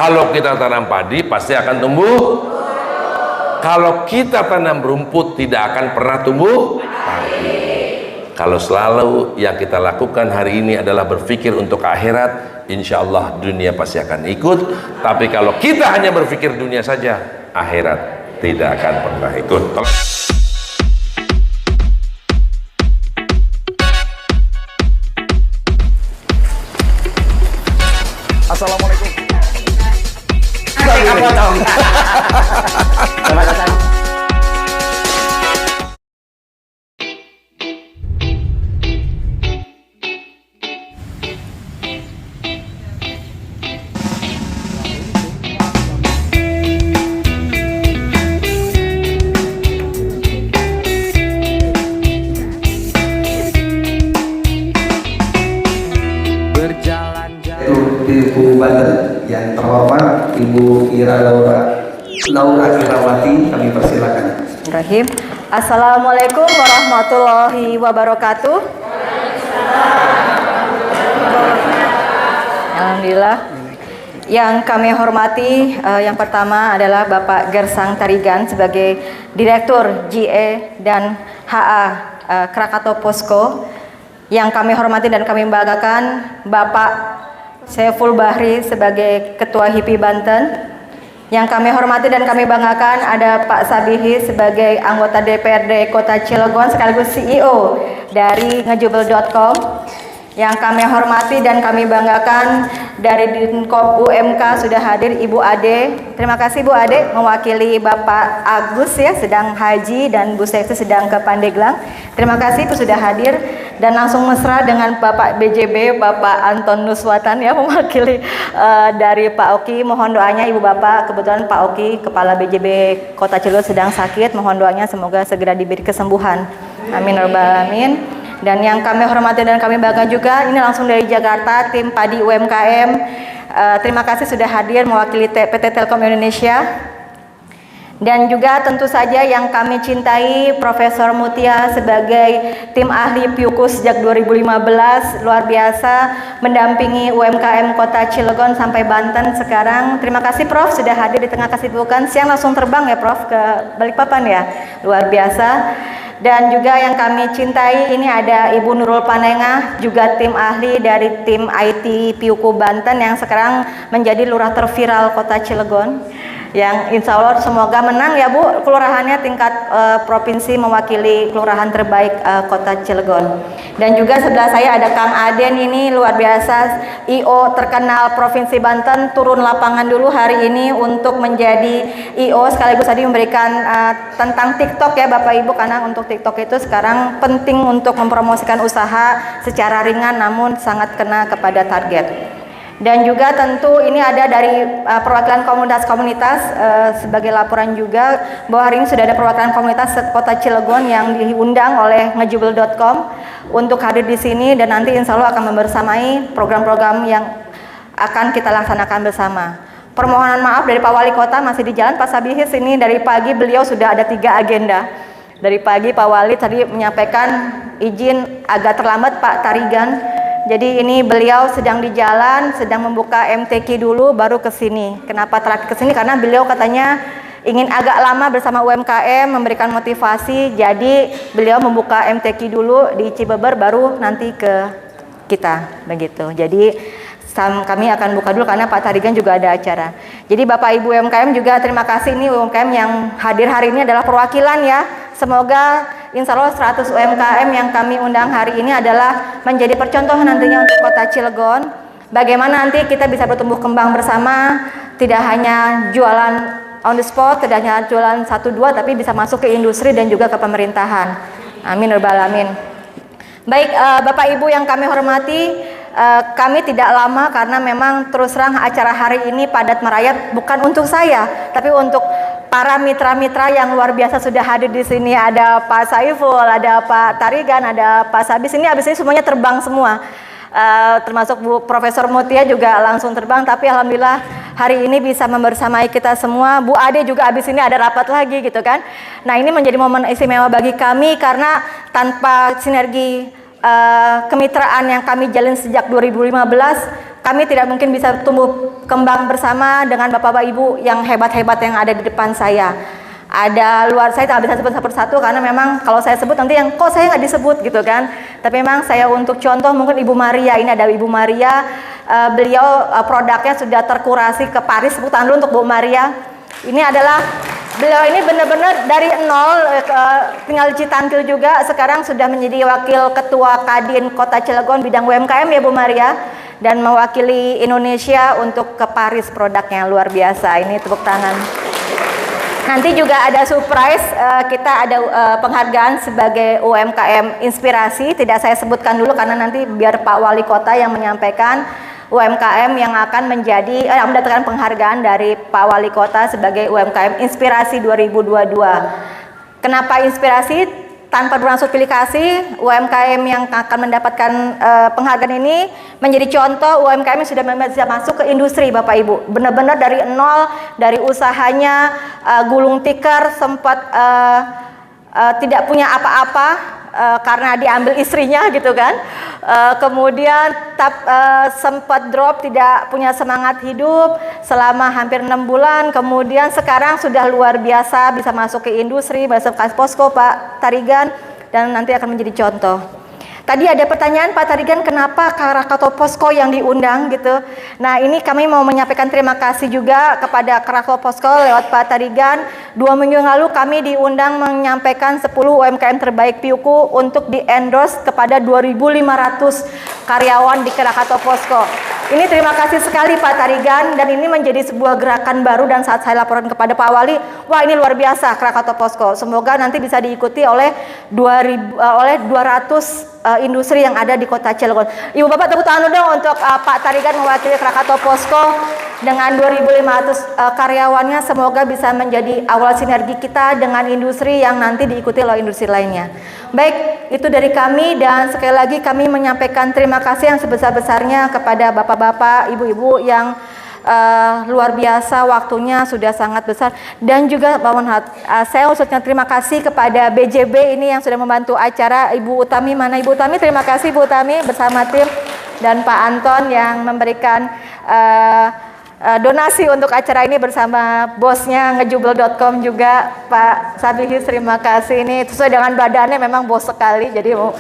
Kalau kita tanam padi pasti akan tumbuh. Kalau kita tanam rumput tidak akan pernah tumbuh padi. Kalau selalu yang kita lakukan hari ini adalah berpikir untuk akhirat, insya Allah dunia pasti akan ikut. Tapi kalau kita hanya berpikir dunia saja, akhirat tidak akan pernah ikut. Assalamualaikum. Apa dong? Selamat datang. Ibu Banten yang terhormat Ibu Ira Laura Irawati, kami persilakan. Rahim. Assalamualaikum warahmatullahi wabarakatuh. Alhamdulillah. Yang kami hormati, yang pertama adalah Bapak Gersang Tarigan sebagai Direktur GE dan HA Krakatau Posko. Yang kami hormati dan kami banggakan Bapak Saiful Bahri sebagai Ketua HIPI Banten. Yang kami hormati dan kami banggakan ada Pak Sabihi sebagai anggota DPRD Kota Cilegon sekaligus CEO dari ngejubel.com. Yang kami hormati dan kami banggakan dari Dinkop UMK sudah hadir Ibu Ade. Terima kasih Bu Ade mewakili Bapak Agus ya sedang haji dan Bu Sekti sedang ke Pandeglang. Terima kasih Bu sudah hadir dan langsung mesra dengan Bapak BJB Bapak Anton Nuswatan ya mewakili dari Pak Oki. Mohon doanya Ibu Bapak, kebetulan Pak Oki Kepala BJB Kota Cilegon sedang sakit. Mohon doanya semoga segera diberi kesembuhan. Amin ya rabbal alamin. Dan yang kami hormati dan kami bangga juga, ini langsung dari Jakarta, tim Padi UMKM. Terima kasih sudah hadir mewakili PT Telkom Indonesia. Dan juga tentu saja yang kami cintai, Profesor Mutia sebagai tim ahli Piukus sejak 2015, luar biasa mendampingi UMKM Kota Cilegon sampai Banten sekarang. Terima kasih Prof sudah hadir di tengah kesibukan. Siang langsung terbang ya Prof ke Balikpapan ya, luar biasa. Dan juga yang kami cintai ini ada Ibu Nurul Panengah, juga tim ahli dari tim IT Piuku Banten yang sekarang menjadi lurah terviral Kota Cilegon. Yang insya Allah semoga menang ya Bu, kelurahannya tingkat provinsi mewakili kelurahan terbaik Kota Cilegon. Dan juga sebelah saya ada Kang Aden, ini luar biasa IO terkenal Provinsi Banten, turun lapangan dulu hari ini untuk menjadi IO sekaligus tadi memberikan tentang TikTok ya Bapak Ibu, karena untuk TikTok itu sekarang penting untuk mempromosikan usaha secara ringan namun sangat kena kepada target. Dan juga tentu ini ada dari perwakilan komunitas sebagai laporan juga bahwa hari ini sudah ada perwakilan komunitas Kota Cilegon yang diundang oleh ngejubel.com untuk hadir di sini dan nanti insya Allah akan membersamai program-program yang akan kita laksanakan bersama. Permohonan maaf dari Pak Wali Kota masih di jalan. Pak Sabihis ini dari pagi beliau sudah ada 3 agenda. Dari pagi Pak Wali tadi menyampaikan izin agak terlambat Pak Tarigan. Jadi ini beliau sedang di jalan, sedang membuka MTQ dulu baru ke sini. Kenapa terakhir ke sini? Karena beliau katanya ingin agak lama bersama UMKM memberikan motivasi. Jadi beliau membuka MTQ dulu di Cibeber baru nanti ke kita begitu. Jadi kami akan buka dulu karena Pak Tarigan juga ada acara. Jadi Bapak Ibu UMKM juga terima kasih, ini UMKM yang hadir hari ini adalah perwakilan ya. Semoga insya Allah 100 UMKM yang kami undang hari ini adalah menjadi percontohan nantinya untuk Kota Cilegon. Bagaimana nanti kita bisa bertumbuh kembang bersama, tidak hanya jualan on the spot, tidak hanya jualan 1-2, tapi bisa masuk ke industri dan juga ke pemerintahan. Amin ya rabbal alamin. Baik Bapak Ibu yang kami hormati, kami tidak lama karena memang terus terang acara hari ini padat merayap, bukan untuk saya, tapi untuk para mitra-mitra yang luar biasa sudah hadir di sini. Ada Pak Saiful, ada Pak Tarigan, ada Pak Sabis. Ini abis ini semuanya terbang semua. Termasuk Bu Profesor Mutia juga langsung terbang. Tapi alhamdulillah hari ini bisa membersamai kita semua. Bu Ade juga abis ini ada rapat lagi gitu kan. Nah ini menjadi momen istimewa bagi kami karena tanpa sinergi kemitraan yang kami jalin sejak 2015, kami tidak mungkin bisa tumbuh kembang bersama dengan Bapak Ibu yang hebat-hebat yang ada di depan saya. Ada luar, saya tak bisa sebut satu-satu karena memang kalau saya sebut nanti yang kok saya nggak disebut gitu kan. Tapi memang saya untuk contoh mungkin Ibu Maria, ini ada Ibu Maria, beliau produknya sudah terkurasi ke Paris. Tepuk tangan dulu untuk Bu Maria. Ini adalah beliau ini benar-benar dari nol, tinggal di Citantil juga, sekarang sudah menjadi wakil ketua Kadin Kota Cilegon bidang UMKM ya Bu Maria, dan mewakili Indonesia untuk ke Paris produknya luar biasa. Ini tepuk tangan. Nanti juga ada surprise, kita ada penghargaan sebagai UMKM Inspirasi, tidak saya sebutkan dulu karena nanti biar Pak Wali Kota yang menyampaikan UMKM yang akan menjadi mendapatkan penghargaan dari Pak Wali Kota sebagai UMKM Inspirasi 2022. Kenapa inspirasi? Tanpa berlangsung pilih kasih, UMKM yang akan mendapatkan penghargaan ini menjadi contoh UMKM yang sudah bisa masuk ke industri Bapak Ibu. Benar-benar dari nol, dari usahanya gulung tikar, sempat tidak punya apa-apa karena diambil istrinya gitu kan. Kemudian sempat drop, tidak punya semangat hidup selama hampir 6 bulan. Kemudian sekarang sudah luar biasa, bisa masuk ke industri, masuk ke posko Pak Tarigan, dan nanti akan menjadi contoh. Tadi ada pertanyaan Pak Tarigan, kenapa Krakatau Posko yang diundang gitu. Nah ini kami mau menyampaikan terima kasih juga kepada Krakatau Posko lewat Pak Tarigan. 2 minggu yang lalu kami diundang menyampaikan 10 UMKM terbaik Piuku untuk di-endorse kepada 2.500 karyawan di Krakatau Posko. Ini terima kasih sekali Pak Tarigan, dan ini menjadi sebuah gerakan baru, dan saat saya laporan kepada Pak Wali, wah ini luar biasa Krakatau Posko. Semoga nanti bisa diikuti oleh 200 industri yang ada di Kota Cilegon. Ibu Bapak tepuk tangan dong untuk Pak Tarigan mewakili Krakatau Posko dengan 2.500 karyawannya. Semoga bisa menjadi awal sinergi kita dengan industri yang nanti diikuti oleh industri lainnya. Baik, itu dari kami, dan sekali lagi kami menyampaikan terima kasih yang sebesar-besarnya kepada bapak-bapak, ibu-ibu yang luar biasa, waktunya sudah sangat besar. Dan juga saya khususnya terima kasih kepada BJB ini yang sudah membantu acara. Ibu Utami, mana Ibu Utami? Terima kasih Bu Utami bersama tim, dan Pak Anton yang memberikan donasi untuk acara ini bersama bosnya ngejubel.com juga Pak Sabihis. Terima kasih, ini sesuai dengan badannya memang bos sekali, jadi mau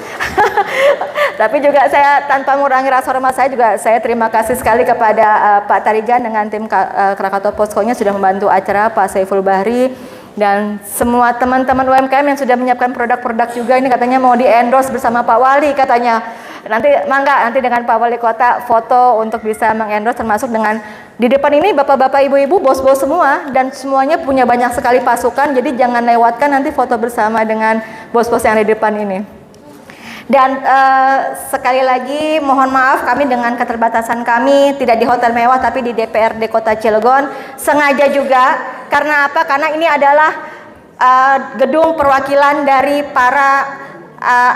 tapi juga saya tanpa mengurangi rasa hormat saya terima kasih sekali kepada Pak Tarigan dengan tim Krakatau Poskonya sudah membantu acara, Pak Saiful Bahri, dan semua teman-teman UMKM yang sudah menyiapkan produk-produk juga. Ini katanya mau di-endorse bersama Pak Wali katanya. Nanti mangga, nanti dengan Pak Wali Kota foto untuk bisa mengendorse, termasuk dengan di depan ini bapak-bapak, ibu-ibu, bos-bos semua, dan semuanya punya banyak sekali pasukan, jadi jangan lewatkan nanti foto bersama dengan bos-bos yang ada di depan ini. Dan sekali lagi mohon maaf kami dengan keterbatasan kami tidak di hotel mewah tapi di DPRD Kota Cilegon, sengaja juga. Karena apa? Karena ini adalah gedung perwakilan dari para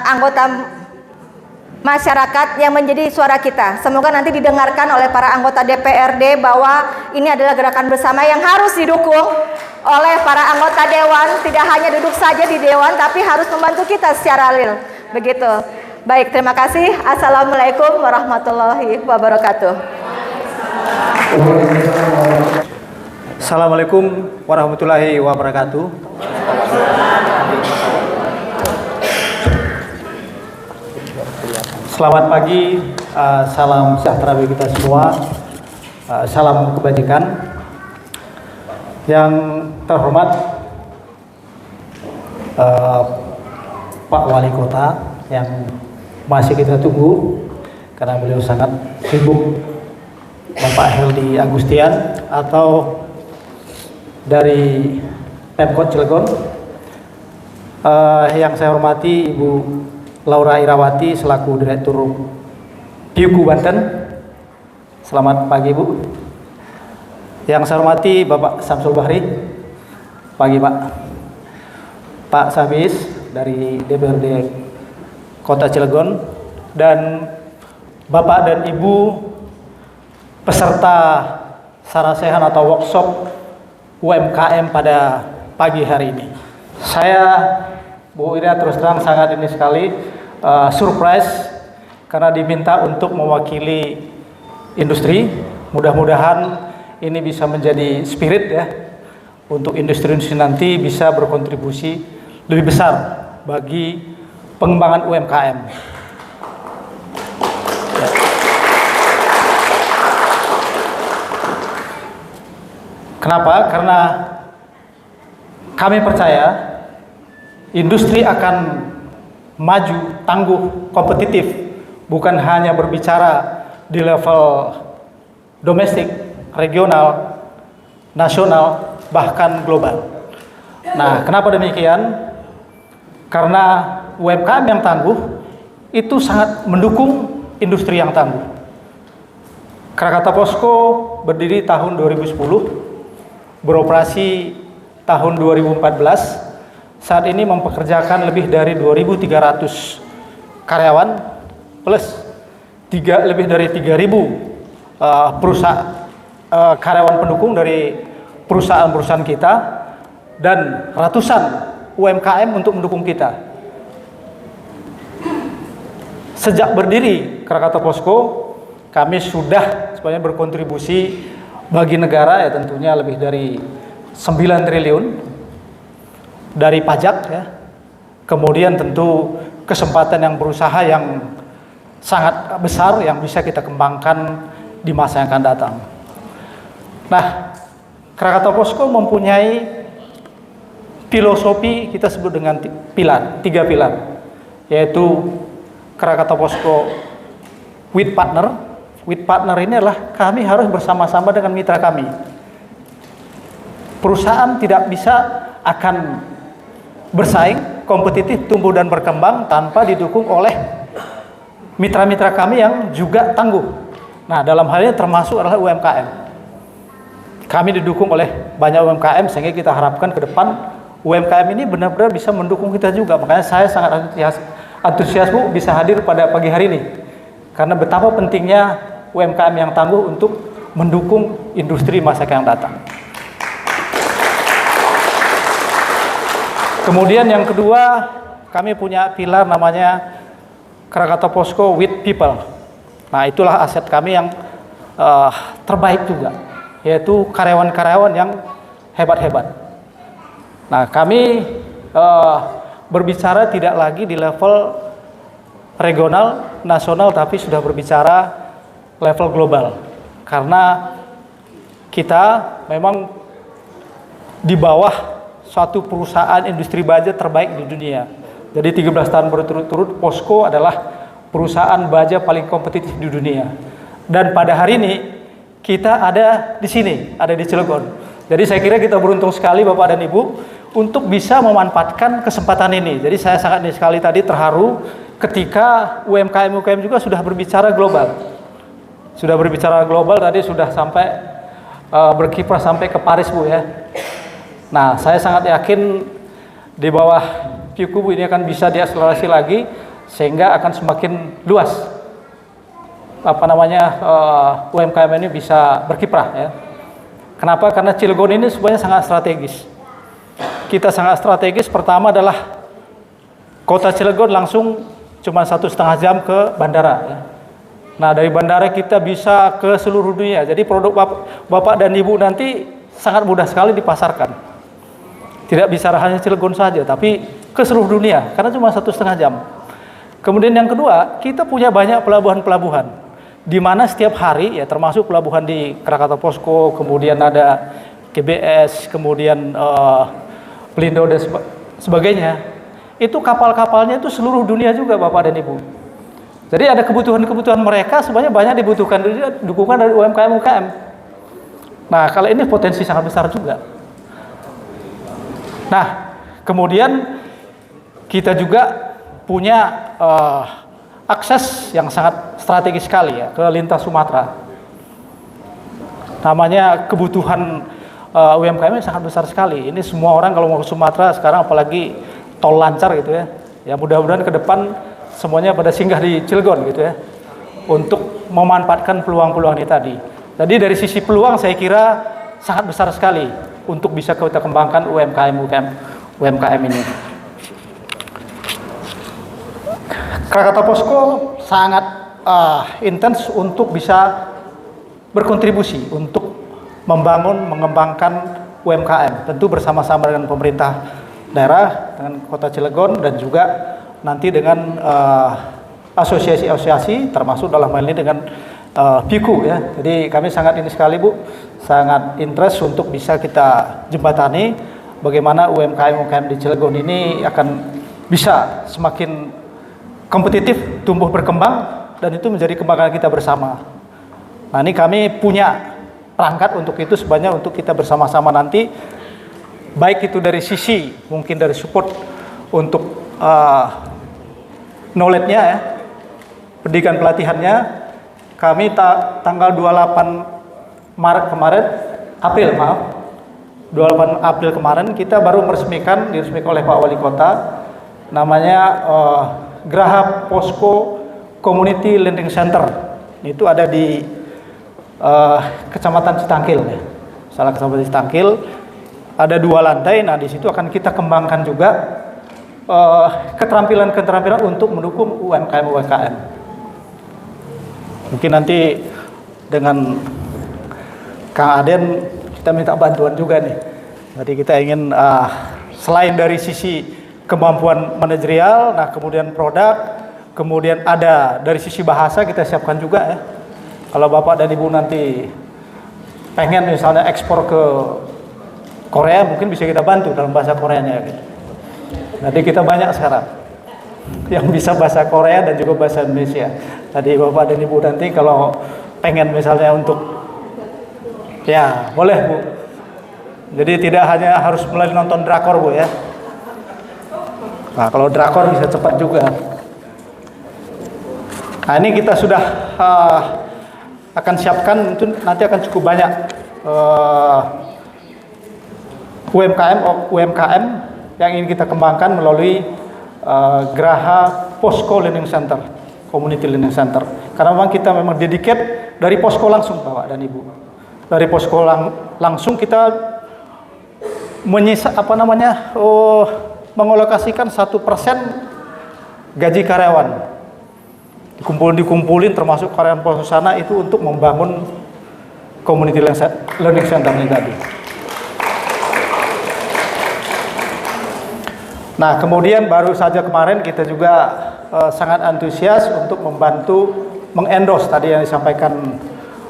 anggota masyarakat yang menjadi suara kita. Semoga nanti didengarkan oleh para anggota DPRD bahwa ini adalah gerakan bersama yang harus didukung oleh para anggota dewan. Tidak hanya duduk saja di dewan, tapi harus membantu kita secara real. Begitu. Baik, terima kasih. Assalamualaikum warahmatullahi wabarakatuh. Assalamualaikum warahmatullahi wabarakatuh. Selamat pagi, salam sejahtera bagi kita semua, salam kebajikan. Yang terhormat Pak Wali Kota yang masih kita tunggu karena beliau sangat sibuk, Bapak Heldi Agustian atau dari Pemkot Cilegon. Yang saya hormati Ibu Laura Irawati selaku Direktur Piuku Banten. Selamat pagi Bu. Yang saya hormati Bapak Samsul Bahri. Pagi Pak. Pak Sabis dari DPRD Kota Cilegon, dan Bapak dan Ibu peserta sarasehan atau workshop UMKM pada pagi hari ini. Saya Bu Ira terus terang sangat ini sekali surprise karena diminta untuk mewakili industri. Mudah-mudahan ini bisa menjadi spirit ya untuk industri-industri nanti bisa berkontribusi lebih besar bagi pengembangan UMKM. Ya. Kenapa? Karena kami percaya industri akan maju, tangguh, kompetitif, bukan hanya berbicara di level domestik, regional, nasional, bahkan global. Nah, kenapa demikian? Karena UMKM yang tangguh itu sangat mendukung industri yang tangguh. Krakatau Posko berdiri tahun 2010, beroperasi tahun 2014. Saat ini mempekerjakan lebih dari 2.300 karyawan plus lebih dari 3.000 perusahaan karyawan pendukung dari perusahaan-perusahaan kita dan ratusan UMKM untuk mendukung kita. Sejak berdiri Krakatau Posko, kami sudah sebenarnya berkontribusi bagi negara ya tentunya lebih dari 9 triliun dari pajak ya. Kemudian tentu kesempatan yang berusaha yang sangat besar yang bisa kita kembangkan di masa yang akan datang. Nah, Krakatau Posko mempunyai filosofi kita sebut dengan tiga pilar, yaitu Krakatau Posko with partner. With partner ini adalah kami harus bersama-sama dengan mitra kami. Perusahaan tidak bisa akan bersaing, kompetitif, tumbuh dan berkembang tanpa didukung oleh mitra-mitra kami yang juga tangguh. Nah, dalam hal ini termasuk adalah UMKM. Kami didukung oleh banyak UMKM sehingga kita harapkan ke depan UMKM ini benar-benar bisa mendukung kita juga. Makanya saya sangat antusias Bu bisa hadir pada pagi hari ini. Karena betapa pentingnya UMKM yang tangguh untuk mendukung industri masa yang datang. Kemudian yang kedua, kami punya pilar namanya Krakatau Posko with people. Nah, itulah aset kami yang terbaik juga, yaitu karyawan-karyawan yang hebat-hebat. Nah, kami berbicara tidak lagi di level regional, nasional, tapi sudah berbicara level global. Karena kita memang di bawah suatu perusahaan industri baja terbaik di dunia. Jadi 13 tahun berturut-turut Posko adalah perusahaan baja paling kompetitif di dunia. Dan pada hari ini kita ada di sini, ada di Cilegon. Jadi saya kira kita beruntung sekali Bapak dan Ibu untuk bisa memanfaatkan kesempatan ini. Jadi saya sangat sekali tadi terharu ketika UMKM juga sudah berbicara global. Sudah berbicara global tadi sudah sampai berkiprah sampai ke Paris Bu ya. Nah, saya sangat yakin di bawah Piuku ini akan bisa diakselerasi lagi sehingga akan semakin luas UMKM ini bisa berkiprah ya. Kenapa? Karena Cilegon ini sebenarnya sangat strategis. Kita sangat strategis. Pertama adalah kota Cilegon langsung cuma 1,5 jam ke bandara ya. Nah, dari bandara kita bisa ke seluruh dunia. Jadi produk Bapak dan Ibu nanti sangat mudah sekali dipasarkan. Tidak bisa hanya Cilegon saja, tapi ke seluruh dunia, karena cuma 1,5 jam. Kemudian yang kedua, kita punya banyak pelabuhan-pelabuhan, di mana setiap hari, ya termasuk pelabuhan di Krakatau Posko, kemudian ada GBS, kemudian Pelindo dan sebagainya. Itu kapal-kapalnya itu seluruh dunia juga Bapak dan Ibu. Jadi ada kebutuhan-kebutuhan mereka sebenarnya banyak dibutuhkan dukungan dari UMKM. Nah, kalau ini potensi sangat besar juga. Nah, kemudian kita juga punya akses yang sangat strategis sekali ya ke lintas Sumatera. Namanya kebutuhan UMKM sangat besar sekali. Ini semua orang kalau mau ke Sumatera sekarang apalagi tol lancar gitu ya. Ya mudah-mudahan ke depan semuanya pada singgah di Cilegon gitu ya. Untuk memanfaatkan peluang-peluang ini tadi. Jadi dari sisi peluang saya kira sangat besar sekali untuk bisa kita kembangkan UMKM ini. Krakatau Posko sangat intens untuk bisa berkontribusi untuk membangun, mengembangkan UMKM, tentu bersama-sama dengan pemerintah daerah, dengan Kota Cilegon, dan juga nanti dengan asosiasi-asosiasi, termasuk dalam hal ini dengan PIKU ya. Jadi kami sangat ini sekali Bu, sangat interest untuk bisa kita jembatani bagaimana UMKM di Cilegon ini akan bisa semakin kompetitif, tumbuh berkembang, dan itu menjadi kebanggaan kita bersama. Nah ini kami punya perangkat untuk itu sebenarnya, untuk kita bersama-sama nanti, baik itu dari sisi mungkin dari support untuk knowledge-nya ya, pendidikan pelatihannya. Kami tanggal 28 Maret kemarin, April 28 April kemarin kita baru diresmikan oleh Pak Wali Kota, namanya Geraha Posko Community Lending Center. Itu ada di Kecamatan Citangkil ya. Salah Kecamatan Citangkil, ada 2 lantai. Nah, di situ akan kita kembangkan juga keterampilan-keterampilan untuk mendukung UMKM. Mungkin nanti dengan Kang Aden kita minta bantuan juga nih. Jadi kita ingin selain dari sisi kemampuan manajerial, nah kemudian produk, kemudian ada dari sisi bahasa kita siapkan juga ya. Kalau Bapak dan Ibu nanti pengen misalnya ekspor ke Korea, mungkin bisa kita bantu dalam bahasa Koreanya gitu. Jadi kita banyak sekarang yang bisa bahasa Korea dan juga bahasa Indonesia. Tadi Bapak dan Ibu nanti kalau pengen misalnya untuk, ya boleh Bu. Jadi tidak hanya harus mulai nonton drakor Bu ya. Nah kalau drakor bisa cepat juga. Nah ini kita sudah akan siapkan, itu nanti akan cukup banyak UMKM yang ingin kita kembangkan melalui Geraha Posko Lending Center, Community Lending Center. Karena memang kita memang dedicate dari posko langsung Bapak dan Ibu. Dari posko langsung kita mengalokasikan 1% gaji karyawan. Dikumpulin termasuk karyawan posko sana itu untuk membangun Community Learning Center ini tadi. Nah kemudian baru saja kemarin kita juga sangat antusias untuk membantu mengendorse tadi yang disampaikan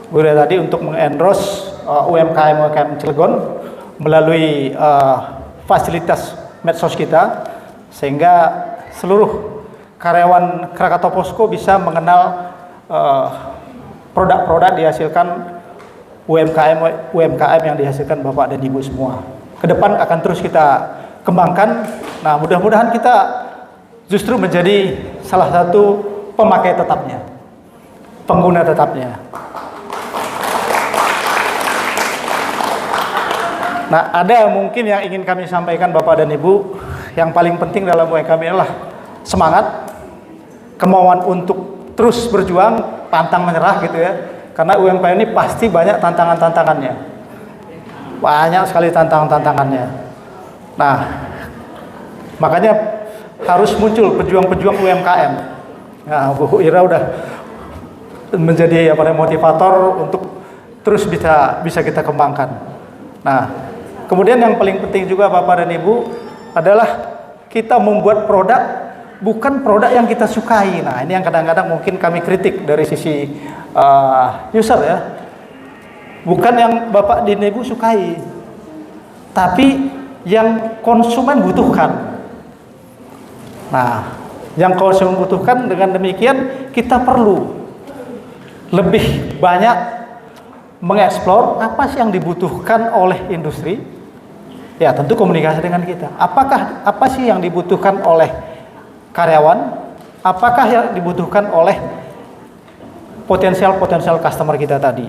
Bu Ria tadi, untuk mengendorse UMKM Cilegon melalui fasilitas medsos kita, sehingga seluruh karyawan Krakatau Posko bisa mengenal produk-produk dihasilkan UMKM yang dihasilkan Bapak dan Ibu semua. Ke depan akan terus kita kembangkan. Nah, mudah-mudahan kita justru menjadi salah satu pemakai tetapnya, pengguna tetapnya. Nah, ada mungkin yang ingin kami sampaikan Bapak dan Ibu. Yang paling penting dalam UMKM adalah semangat, kemauan untuk terus berjuang, pantang menyerah gitu ya. Karena UMKM ini pasti banyak tantangan-tantangannya. Banyak sekali tantangan-tantangannya. Nah, makanya harus muncul pejuang-pejuang UMKM. Nah, Bu Ira udah menjadi motivator untuk terus bisa kita kembangkan. Nah, kemudian yang paling penting juga Bapak dan Ibu adalah kita membuat produk, bukan produk yang kita sukai. Nah, ini yang kadang-kadang mungkin kami kritik dari sisi user ya. Bukan yang Bapak dan Ibu sukai, tapi yang konsumen butuhkan. Nah, yang konsumen butuhkan, dengan demikian kita perlu lebih banyak mengeksplor apa sih yang dibutuhkan oleh industri. Ya, tentu komunikasi dengan kita. Apa sih yang dibutuhkan oleh karyawan? Apakah yang dibutuhkan oleh potensial customer kita tadi?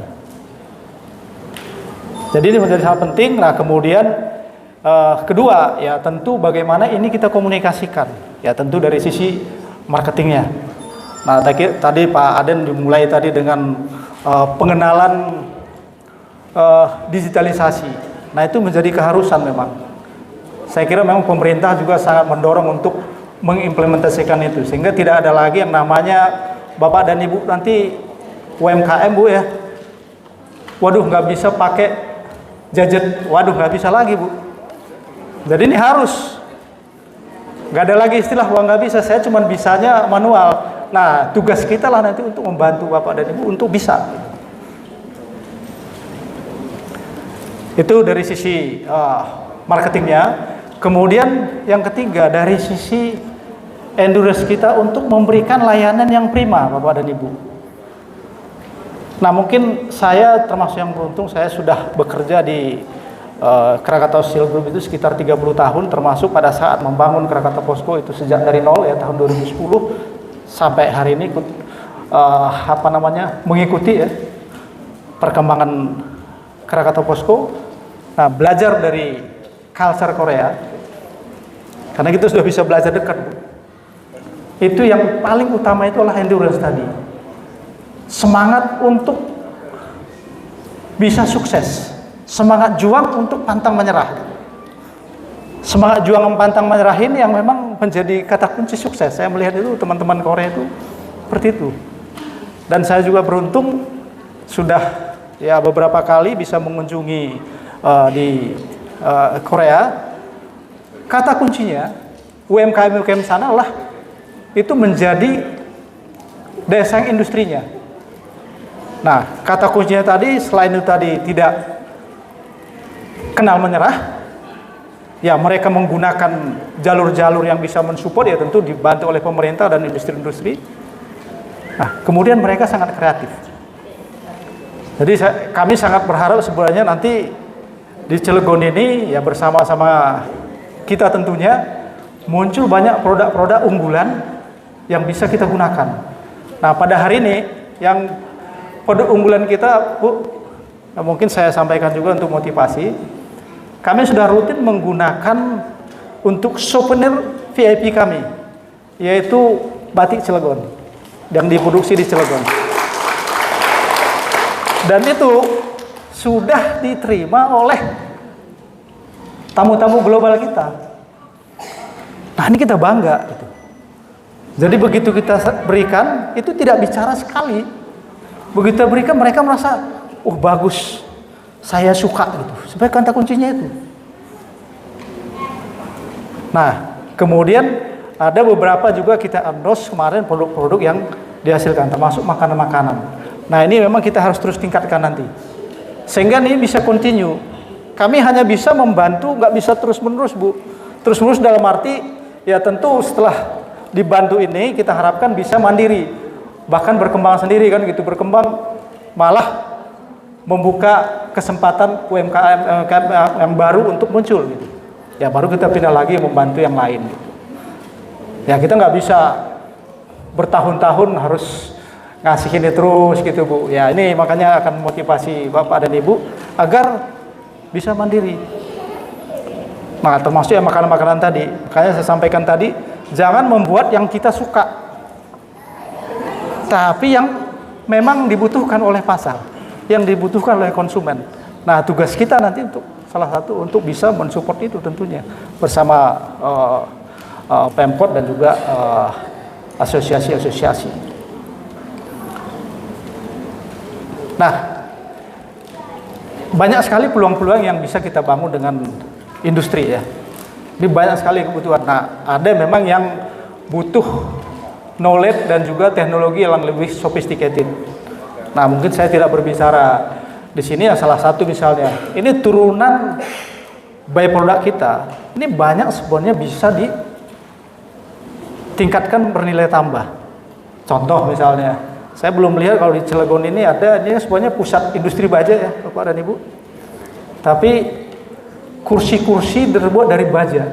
Jadi ini menjadi sangat penting. Nah, kemudian kedua, ya tentu bagaimana ini kita komunikasikan. Ya, tentu dari sisi marketingnya. Nah, tadi Pak Aden dimulai tadi dengan pengenalan digitalisasi. Nah, itu menjadi keharusan memang. Saya kira memang pemerintah juga sangat mendorong untuk mengimplementasikan itu, sehingga tidak ada lagi yang namanya Bapak dan Ibu nanti UMKM Bu ya, waduh nggak bisa pakai gadget, waduh nggak bisa lagi Bu. Jadi ini harus, nggak ada lagi istilah wah nggak bisa, saya cuma bisanya manual. Nah tugas kita lah nanti untuk membantu Bapak dan Ibu untuk bisa. Itu dari sisi marketingnya. Kemudian yang ketiga dari sisi endurance kita untuk memberikan layanan yang prima Bapak dan Ibu. Nah mungkin saya termasuk yang beruntung, saya sudah bekerja di Krakatau Steel Group itu sekitar 30 tahun, termasuk pada saat membangun Krakatau Posko itu sejak dari nol ya tahun 2010 sampai hari ini mengikuti ya perkembangan Krakatau Posko. Nah belajar dari culture Korea, karena kita sudah bisa belajar dekat Bu. Itu yang paling utama itu adalah endurance tadi, semangat untuk bisa sukses, semangat juang untuk pantang menyerah. Semangat juang pantang menyerah ini yang memang menjadi kata kunci sukses. Saya melihat itu teman-teman Korea itu seperti itu. Dan saya juga beruntung sudah ya beberapa kali bisa mengunjungi di Korea. Kata kuncinya UMKM sana lah itu menjadi daya saing industrinya. Nah, kata kuncinya tadi selain itu tadi tidak kenal menyerah, ya mereka menggunakan jalur-jalur yang bisa mensupport ya tentu dibantu oleh pemerintah dan industri-industri. Nah, kemudian mereka sangat kreatif. Jadi kami sangat berharap sebenarnya nanti di Cilegon ini ya bersama-sama kita tentunya muncul banyak produk-produk unggulan yang bisa kita gunakan. Nah pada hari ini yang produk unggulan kita Bu, mungkin saya sampaikan juga untuk motivasi, kami sudah rutin menggunakan untuk souvenir VIP kami, yaitu batik Cilegon yang diproduksi di Cilegon, dan itu sudah diterima oleh tamu-tamu global kita. Nah ini kita bangga gitu. Jadi begitu kita berikan, itu tidak bicara sekali. Begitu kita berikan, mereka merasa, oh bagus, saya suka gitu. Sebagai kata kuncinya itu. Nah kemudian ada beberapa juga kita endorse kemarin produk-produk yang dihasilkan, termasuk makanan-makanan. Nah ini memang kita harus terus tingkatkan nanti, sehingga ini bisa continue. Kami hanya bisa membantu, nggak bisa terus-menerus Bu. Terus-menerus dalam arti, ya tentu setelah dibantu ini kita harapkan bisa mandiri, bahkan berkembang sendiri kan gitu, berkembang malah membuka kesempatan UMKM yang baru untuk muncul gitu. Ya baru kita pindah lagi membantu yang lain gitu. Ya kita nggak bisa bertahun-tahun harus ngasih ini terus gitu Bu. Ya ini makanya akan motivasi Bapak dan Ibu agar bisa mandiri. Nah termasuk yang makanan-makanan tadi, makanya saya sampaikan tadi, jangan membuat yang kita suka, tapi yang memang dibutuhkan oleh pasar, yang dibutuhkan oleh konsumen. Nah tugas kita nanti untuk salah satu untuk bisa mensupport itu tentunya bersama Pemkot dan juga asosiasi-asosiasi. Nah banyak sekali peluang-peluang yang bisa kita bangun dengan industri ya. Ini banyak sekali kebutuhan. Nah, ada memang yang butuh knowledge dan juga teknologi yang lebih sophisticated. Nah, mungkin saya tidak berbicara di sini yang salah satu misalnya. Ini turunan byproduct kita. Ini banyak sebenarnya bisa ditingkatkan bernilai tambah. Contoh misalnya, saya belum melihat kalau di Cilegon ini ada, ini sebenarnya pusat industri baja ya Bapak dan Ibu. Tapi kursi-kursi terbuat dari baja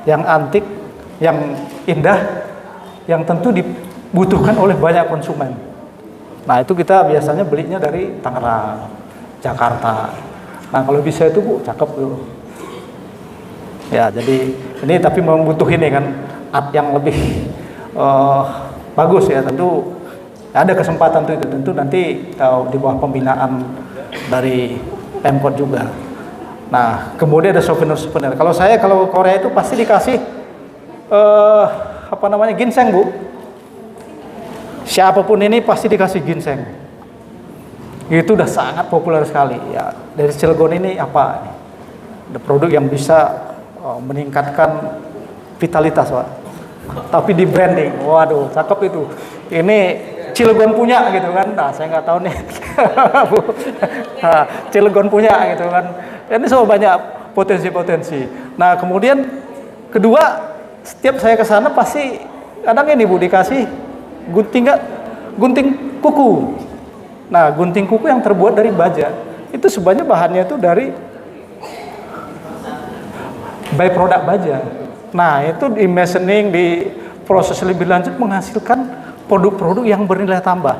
yang antik, yang indah, yang tentu dibutuhkan oleh banyak konsumen. Nah itu kita biasanya belinya dari Tangerang, Jakarta. Nah kalau bisa itu Bu, cakep tuh. Ya jadi ini tapi membutuhin ini kan art yang lebih bagus ya, tentu ada kesempatan itu tentu nanti di bawah pembinaan dari Pemkot juga. Nah kemudian ada souvenir. Kalau Korea itu pasti dikasih ginseng Bu. Siapapun ini pasti dikasih ginseng. Itu udah sangat populer sekali ya. Dari Cilegon ini apa? Ada produk yang bisa meningkatkan vitalitas, Pak. Tapi di branding, waduh, cakep itu. Ini Cilegon punya gitu kan? Nah, saya nggak tahu nih. Nah, Cilegon punya gitu kan? Ini so banyak potensi-potensi. Nah, kemudian kedua, setiap saya ke sana pasti kadang ini Bu dikasih gunting kuku. Nah, gunting kuku yang terbuat dari baja itu sebenarnya bahannya itu dari byproduct baja. Nah, itu di machining, di proses lebih lanjut menghasilkan produk-produk yang bernilai tambah.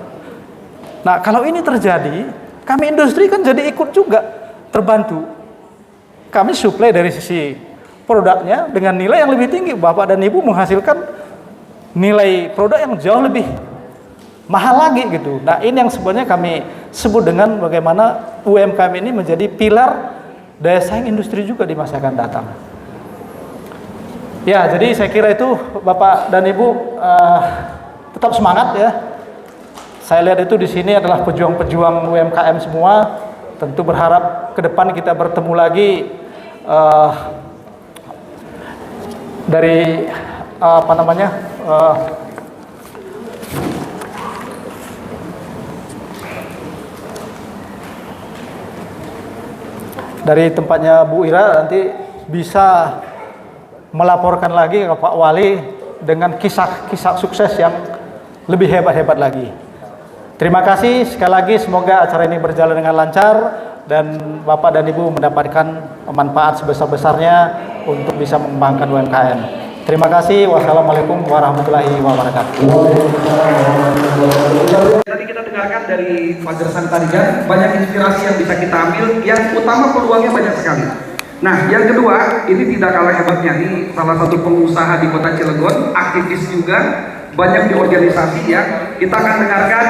Nah, kalau ini terjadi, kami industri kan jadi ikut juga terbantu. Kami suplai dari sisi produknya dengan nilai yang lebih tinggi. Bapak dan Ibu menghasilkan nilai produk yang jauh lebih mahal lagi gitu. Nah, ini yang sebenarnya kami sebut dengan bagaimana UMKM ini menjadi pilar daya saing industri juga di masa akan datang. Ya, jadi saya kira itu Bapak dan Ibu tetap semangat ya. Saya lihat itu di sini adalah pejuang-pejuang UMKM semua. Tentu berharap ke depan kita bertemu lagi dari dari tempatnya Bu Ira nanti bisa melaporkan lagi ke Pak Wali dengan kisah-kisah sukses yang lebih hebat-hebat lagi. Terima kasih sekali lagi, semoga acara ini berjalan dengan lancar dan Bapak dan Ibu mendapatkan manfaat sebesar-besarnya untuk bisa mengembangkan UMKM. Terima kasih. Wassalamualaikum warahmatullahi wabarakatuh. Tadi kita dengarkan dari Pak Gersang Tarigan, banyak inspirasi yang bisa kita ambil. Yang utama peluangnya banyak sekali. Nah, yang kedua, ini tidak kalah hebatnya. Ini salah satu pengusaha di Kota Cilegon, aktivis juga, banyak di organisasi ya. Kita akan dengarkan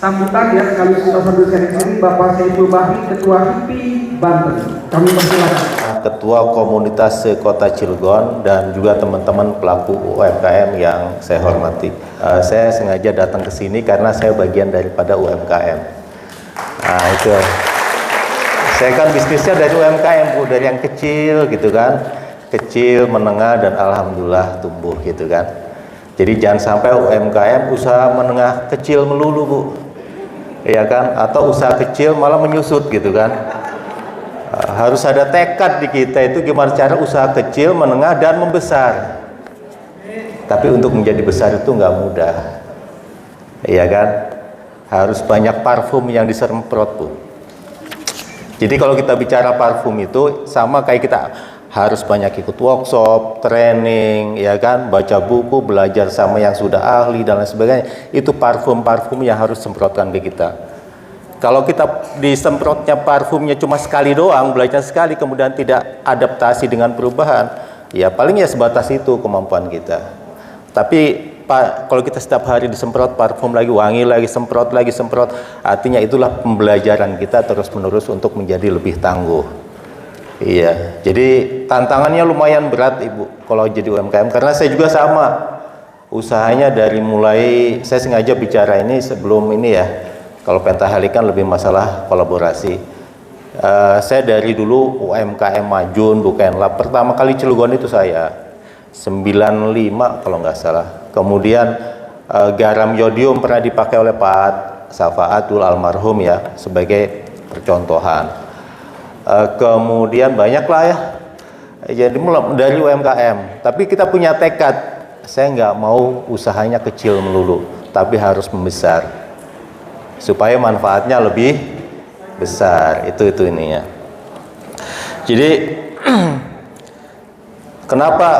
sambutan ya, sekali kita sambil sharing Bapak Saiful Bahri, Ketua HIPI Banten. Kami persilakan. Ketua Komunitas Kota Cilegon dan juga teman-teman pelaku UMKM yang saya hormati. Saya sengaja datang ke sini karena saya bagian daripada UMKM. Nah, itu. Saya kan bisnisnya dari UMKM, Bu, dari yang kecil gitu kan. Kecil, menengah, dan alhamdulillah tumbuh gitu kan. Jadi jangan sampai UMKM usaha menengah kecil melulu, Bu. Iya kan? Atau usaha kecil malah menyusut gitu kan. Harus ada tekad di kita itu gimana cara usaha kecil, menengah, dan membesar. Tapi untuk menjadi besar itu nggak mudah. Iya kan? Harus banyak parfum yang disemprot, Bu. Jadi kalau kita bicara parfum itu sama kayak kita harus banyak ikut workshop, training, ya kan, baca buku, belajar sama yang sudah ahli dan lain sebagainya. Itu parfum-parfum yang harus semprotkan ke kita. Kalau kita disemprotnya parfumnya cuma sekali doang, belajar sekali, kemudian tidak adaptasi dengan perubahan, ya paling ya sebatas itu kemampuan kita. Tapi Pak, kalau kita setiap hari disemprot parfum lagi, wangi lagi, semprot, artinya itulah pembelajaran kita terus-menerus untuk menjadi lebih tangguh. Iya, jadi tantangannya lumayan berat, Ibu, kalau jadi UMKM, karena saya juga sama. Usahanya dari mulai, saya sengaja bicara ini sebelum ini ya, kalau Pentahalik kan lebih masalah kolaborasi. Saya dari dulu UMKM Majun, Bukenlab, pertama kali Cilegon itu saya, 95 kalau nggak salah. Kemudian garam yodium pernah dipakai oleh Pak Safaatul almarhum ya sebagai percontohan. Kemudian banyaklah ya. Jadi dari UMKM. Tapi kita punya tekad. Saya nggak mau usahanya kecil melulu, tapi harus membesar supaya manfaatnya lebih besar. Itu ininya. Jadi kenapa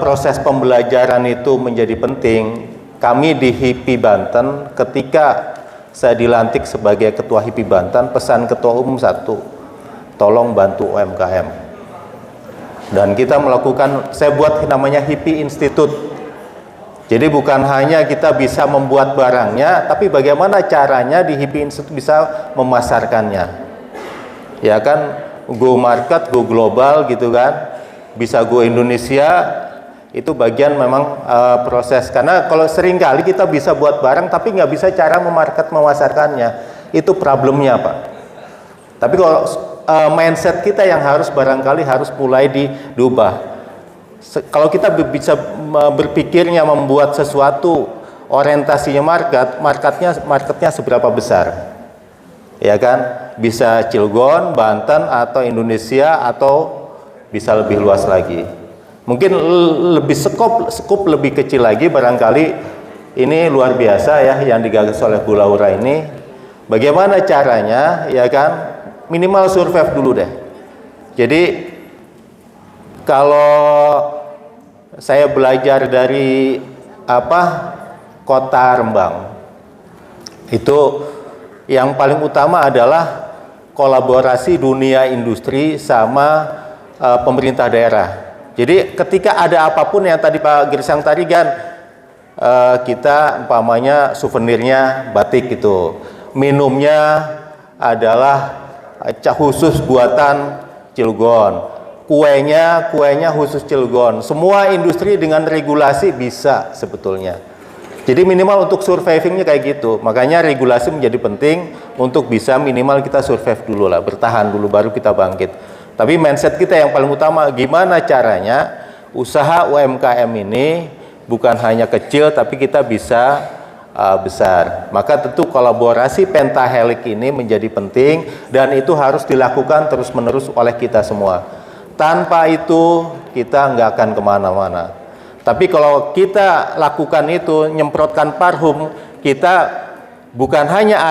proses pembelajaran itu menjadi penting? Kami di HIPI Banten, ketika saya dilantik sebagai Ketua HIPI Banten, pesan Ketua Umum satu, tolong bantu UMKM. Dan kita melakukan, saya buat namanya HIPI Institute. Jadi bukan hanya kita bisa membuat barangnya, tapi bagaimana caranya di HIPI Institute bisa memasarkannya. Ya kan, go market, go global gitu kan. Bisa go Indonesia, itu bagian memang proses. Karena kalau sering kali kita bisa buat barang tapi nggak bisa cara memasarkannya. Itu problemnya, Pak. Tapi kalau mindset kita yang harus barangkali harus mulai diubah. Kalau kita bisa berpikirnya membuat sesuatu orientasinya marketnya seberapa besar, ya kan? Bisa Cilegon, Banten, atau Indonesia, atau bisa lebih luas lagi. Mungkin lebih skop lebih kecil lagi, barangkali ini luar biasa ya yang digagas oleh Bu Laura ini. Bagaimana caranya, ya kan? Minimal survive dulu deh. Jadi kalau saya belajar dari Kota Rembang, itu yang paling utama adalah kolaborasi dunia industri sama pemerintah daerah. Jadi ketika ada apapun yang tadi Pak Gersang tadi kan, kita umpamanya souvenirnya batik gitu, minumnya adalah khusus buatan Cilegon, kuenya khusus Cilegon. Semua industri dengan regulasi bisa sebetulnya. Jadi minimal untuk survivingnya kayak gitu. Makanya regulasi menjadi penting untuk bisa minimal kita survive dulu lah, bertahan dulu baru kita bangkit. Tapi mindset kita yang paling utama, gimana caranya usaha UMKM ini bukan hanya kecil tapi kita bisa besar. Maka tentu kolaborasi pentahelix ini menjadi penting dan itu harus dilakukan terus-menerus oleh kita semua. Tanpa itu kita nggak akan kemana-mana. Tapi kalau kita lakukan itu, nyemprotkan parfum, kita bukan hanya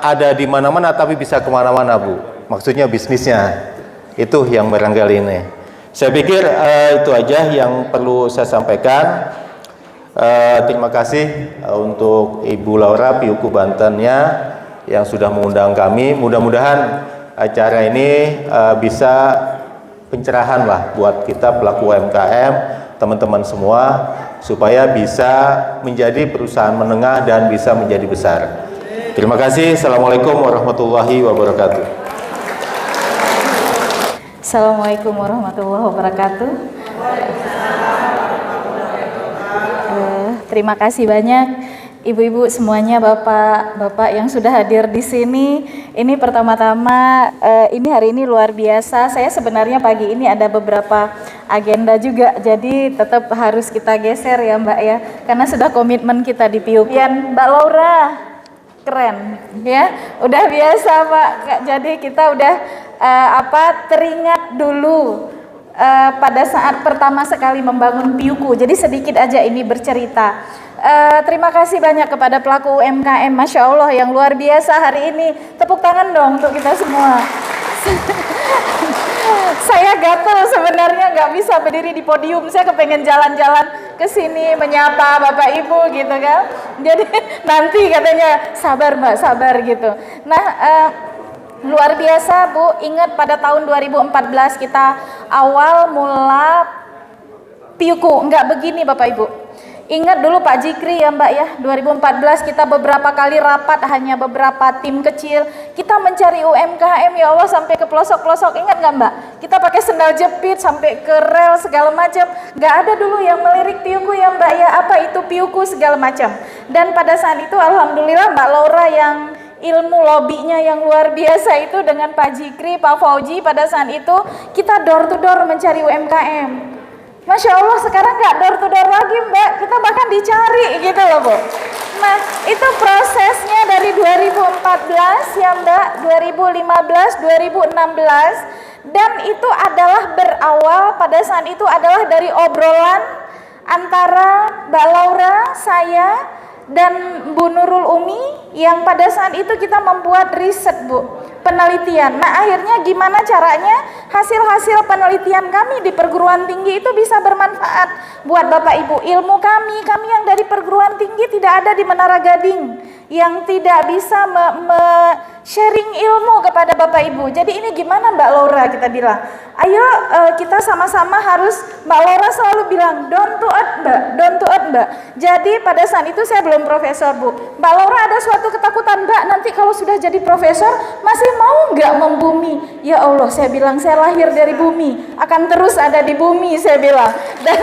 ada di mana-mana tapi bisa kemana-mana, Bu. Maksudnya bisnisnya. Itu yang barangkali ini. Saya pikir itu aja yang perlu saya sampaikan. Terima kasih untuk Ibu Laura Piuku Bantennya yang sudah mengundang kami. Mudah-mudahan acara ini bisa pencerahan lah buat kita pelaku UMKM, teman-teman semua, supaya bisa menjadi perusahaan menengah dan bisa menjadi besar. Terima kasih. Assalamualaikum warahmatullahi wabarakatuh. Assalamualaikum warahmatullahi wabarakatuh. Terima kasih banyak ibu-ibu semuanya, bapak-bapak yang sudah hadir di sini. Ini pertama-tama ini hari ini luar biasa. Saya sebenarnya pagi ini ada beberapa agenda juga, jadi tetap harus kita geser ya Mbak ya, karena sudah komitmen kita di PIUP. Mbak Laura keren ya, udah biasa Pak. Jadi kita udah teringat dulu pada saat pertama sekali membangun PIUKU. Jadi sedikit aja ini bercerita. Terima kasih banyak kepada pelaku UMKM, Masya Allah yang luar biasa hari ini. Tepuk tangan dong untuk kita semua. Saya gatel sebenarnya, nggak bisa berdiri di podium. Saya kepengen jalan-jalan ke sini menyapa Bapak Ibu gitu kan. Jadi nanti katanya sabar Mbak, sabar gitu. Nah, luar biasa Bu, ingat pada tahun 2014 kita awal mula PIUKU, enggak begini Bapak Ibu. Ingat dulu Pak Jikri ya Mbak ya, 2014 kita beberapa kali rapat, hanya beberapa tim kecil. Kita mencari UMKM ya Allah sampai ke pelosok-pelosok, ingat nggak Mbak? Kita pakai sendal jepit sampai ke rel segala macam. Nggak ada dulu yang melirik PIUKU ya Mbak ya, apa itu PIUKU segala macam. Dan pada saat itu Alhamdulillah Mbak Laura yang ilmu lobbynya yang luar biasa itu dengan Pak Jikri, Pak Fauji, pada saat itu kita door to door mencari UMKM. Masya Allah sekarang nggak door to door lagi Mbak, kita bahkan dicari gitu loh Bu. Nah itu prosesnya dari 2014 ya Mbak, 2015, 2016, dan itu adalah berawal pada saat itu adalah dari obrolan antara Mbak Laura, saya, dan Bu Nurul Umi yang pada saat itu kita membuat riset Bu, penelitian. Nah akhirnya gimana caranya hasil-hasil penelitian kami di perguruan tinggi itu bisa bermanfaat buat Bapak Ibu. Ilmu kami yang dari perguruan tinggi tidak ada di Menara Gading, yang tidak bisa sharing ilmu kepada Bapak Ibu. Jadi ini gimana Mbak Laura, kita bilang ayo kita sama-sama harus, Mbak Laura selalu bilang down to earth Mbak, down to earth Mbak. Jadi pada saat itu saya belum profesor Bu, Mbak Laura ada suatu ketakutan, Mbak nanti kalau sudah jadi profesor masih mau nggak membumi? Ya Allah, saya bilang saya lahir dari bumi, akan terus ada di bumi, saya bilang. Dan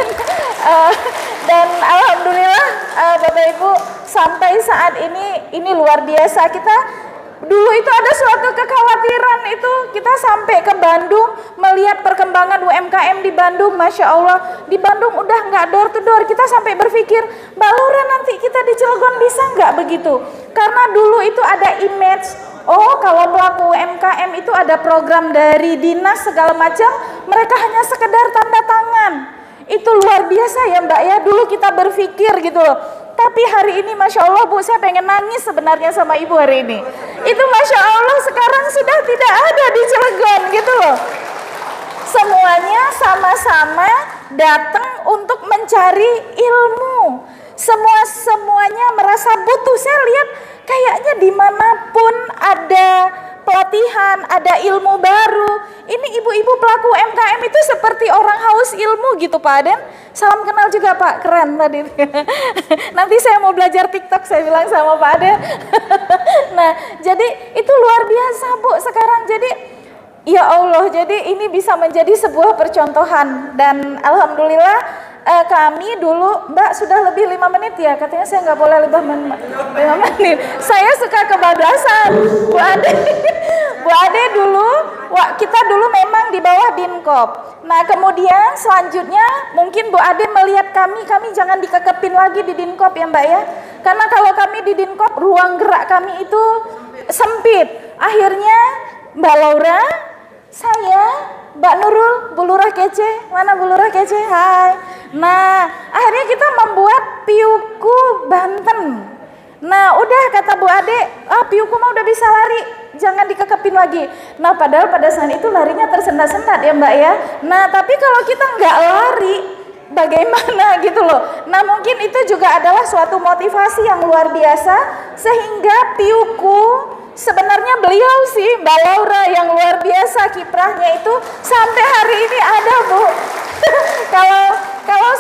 Dan alhamdulillah Bapak Ibu sampai saat ini luar biasa. Kita dulu itu ada suatu kekhawatiran itu kita sampai ke Bandung melihat perkembangan UMKM di Bandung. Masya Allah di Bandung udah nggak door to door. Kita sampai berpikir Mbak Laura nanti kita di Cilegon bisa nggak begitu, karena dulu itu ada image, oh kalau pelaku UMKM itu ada program dari dinas segala macam, mereka hanya sekedar tanda tangan. Itu luar biasa ya Mbak ya, dulu kita berpikir gitu loh. Tapi hari ini Masya Allah Bu, saya pengen nangis sebenarnya sama Ibu hari ini. Itu Masya Allah sekarang sudah tidak ada di Cilegon gitu loh. Semuanya sama-sama datang untuk mencari ilmu. Semuanya merasa butuh. Saya lihat kayaknya dimanapun ada pelatihan, ada ilmu baru. Ini ibu-ibu pelaku UMKM itu seperti orang haus ilmu gitu Pak Aden. Salam kenal juga Pak, keren tadi. Nanti saya mau belajar TikTok, saya bilang sama Pak Aden. Nah, jadi itu luar biasa Bu sekarang. Jadi ya Allah, jadi ini bisa menjadi sebuah percontohan. Dan alhamdulillah kami dulu, Mbak sudah lebih 5 menit ya, katanya saya nggak boleh lebih 5 menit. Saya suka kebablasan, Bu Ade. Bu Ade dulu, kita dulu memang di bawah Dinkop. Nah kemudian selanjutnya mungkin Bu Ade melihat kami jangan dikekepin lagi di Dinkop ya Mbak ya. Karena kalau kami di Dinkop, ruang gerak kami itu sempit. Akhirnya Mbak Laura, saya, Mbak Nurul, Bu Lurah Kece, mana Bu Lurah Kece? Hai. Nah, akhirnya kita membuat Piuku Banten. Nah, udah kata Bu Ade, Piuku mah udah bisa lari, jangan dikekepin lagi. Nah, padahal pada saat itu larinya tersendat-sendat ya Mbak ya. Nah, tapi kalau kita nggak lari, bagaimana gitu loh. Nah, mungkin itu juga adalah suatu motivasi yang luar biasa, sehingga Piuku sebenarnya beliau sih Mbak Laura yang luar biasa kiprahnya itu sampai hari ini ada Bu. Kalau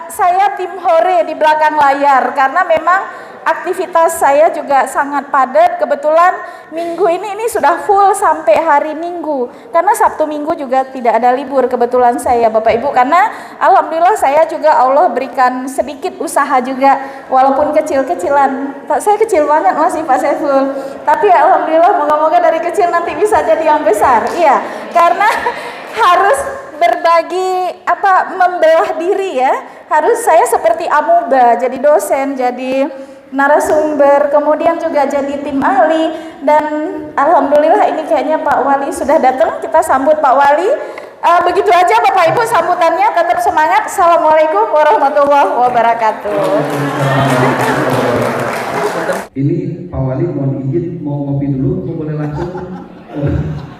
saya tim hore di belakang layar karena memang aktivitas saya juga sangat padat. Kebetulan minggu ini sudah full sampai hari Minggu. Karena Sabtu Minggu juga tidak ada libur kebetulan saya Bapak Ibu. Karena alhamdulillah saya juga Allah berikan sedikit usaha juga. Walaupun kecil-kecilan. Saya kecil banget masih Pak Saiful. Tapi alhamdulillah moga-moga dari kecil nanti bisa jadi yang besar. Iya, karena harus berbagi membelah diri ya. Harus saya seperti amuba, jadi dosen, jadi narasumber, kemudian juga jadi tim ahli. Dan alhamdulillah ini kayaknya Pak Wali sudah datang, kita sambut Pak Wali. Begitu aja Bapak Ibu sambutannya, tetap semangat. Assalamualaikum warahmatullahi wabarakatuh. Ini Pak Wali mohon izin mau ngopi dulu, boleh langsung.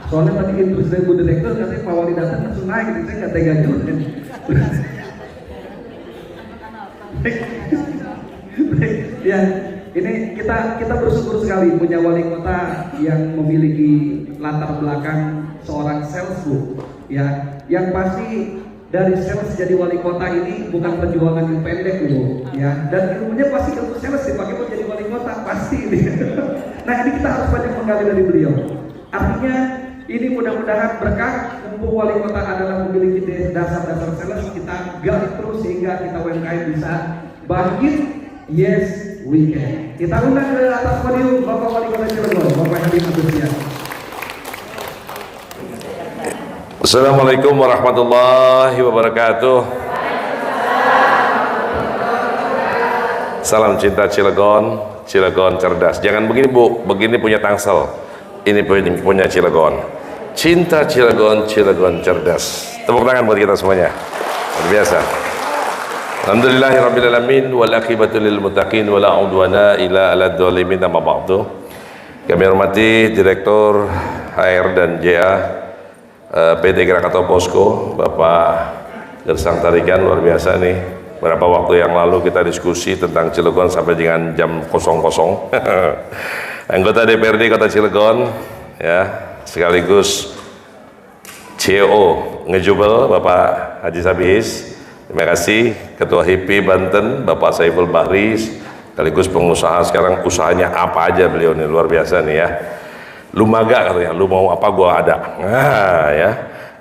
Soalnya tadi instruksi dari Bu Direktur katanya Pak Wali datang langsung naik, gitu. Saya nggak tega juga. Ya, ini kita bersyukur sekali punya wali kota yang memiliki latar belakang seorang sales Bu. Ya, yang pasti dari sales jadi wali kota ini bukan perjuangan yang pendek Bu. Ya, dan ilmunya pasti ilmu sales dipakai buat jadi wali kota pasti ini. Nah, ini kita harus banyak menggali dari beliau. Artinya ini mudah-mudahan berkah, mumpung wali kota adalah memiliki dasar-dasar sales, kita gali terus sehingga kita UMKM bisa bangkit. Yes, we can. Kita undang ke atas podium Bapak Wali Kota Cilegon, Bapak Hadi Madusia. Assalamualaikum warahmatullahi wabarakatuh. Salam cinta Cilegon, Cilegon cerdas. Jangan begini Bu, begini punya Tangsel. Ini punya Cilegon. Cinta Cilegon, Cilegon cerdas. Tepuk tangan buat kita semuanya. Luar biasa. Alhamdulillahirabbil alamin wal aqibatu lil muttaqin wala udwana illa 'alal dzalimin amma ba'du. Kami hormati Direktur HR dan JA PT Krakatau Posko Bapak Gersang Tarigan, luar biasa nih. Beberapa waktu yang lalu kita diskusi tentang Cilegon sampai dengan jam 00. Anggota DPRD Kota Cilegon ya, sekaligus CEO ngejubel Bapak Haji Sabihis. Terima kasih Ketua HIPI Banten Bapak Saiful Bahri, sekaligus pengusaha sekarang usahanya apa aja beliau nih, luar biasa nih ya. Lu maga katanya, lu mau apa gua ada. Nah ya,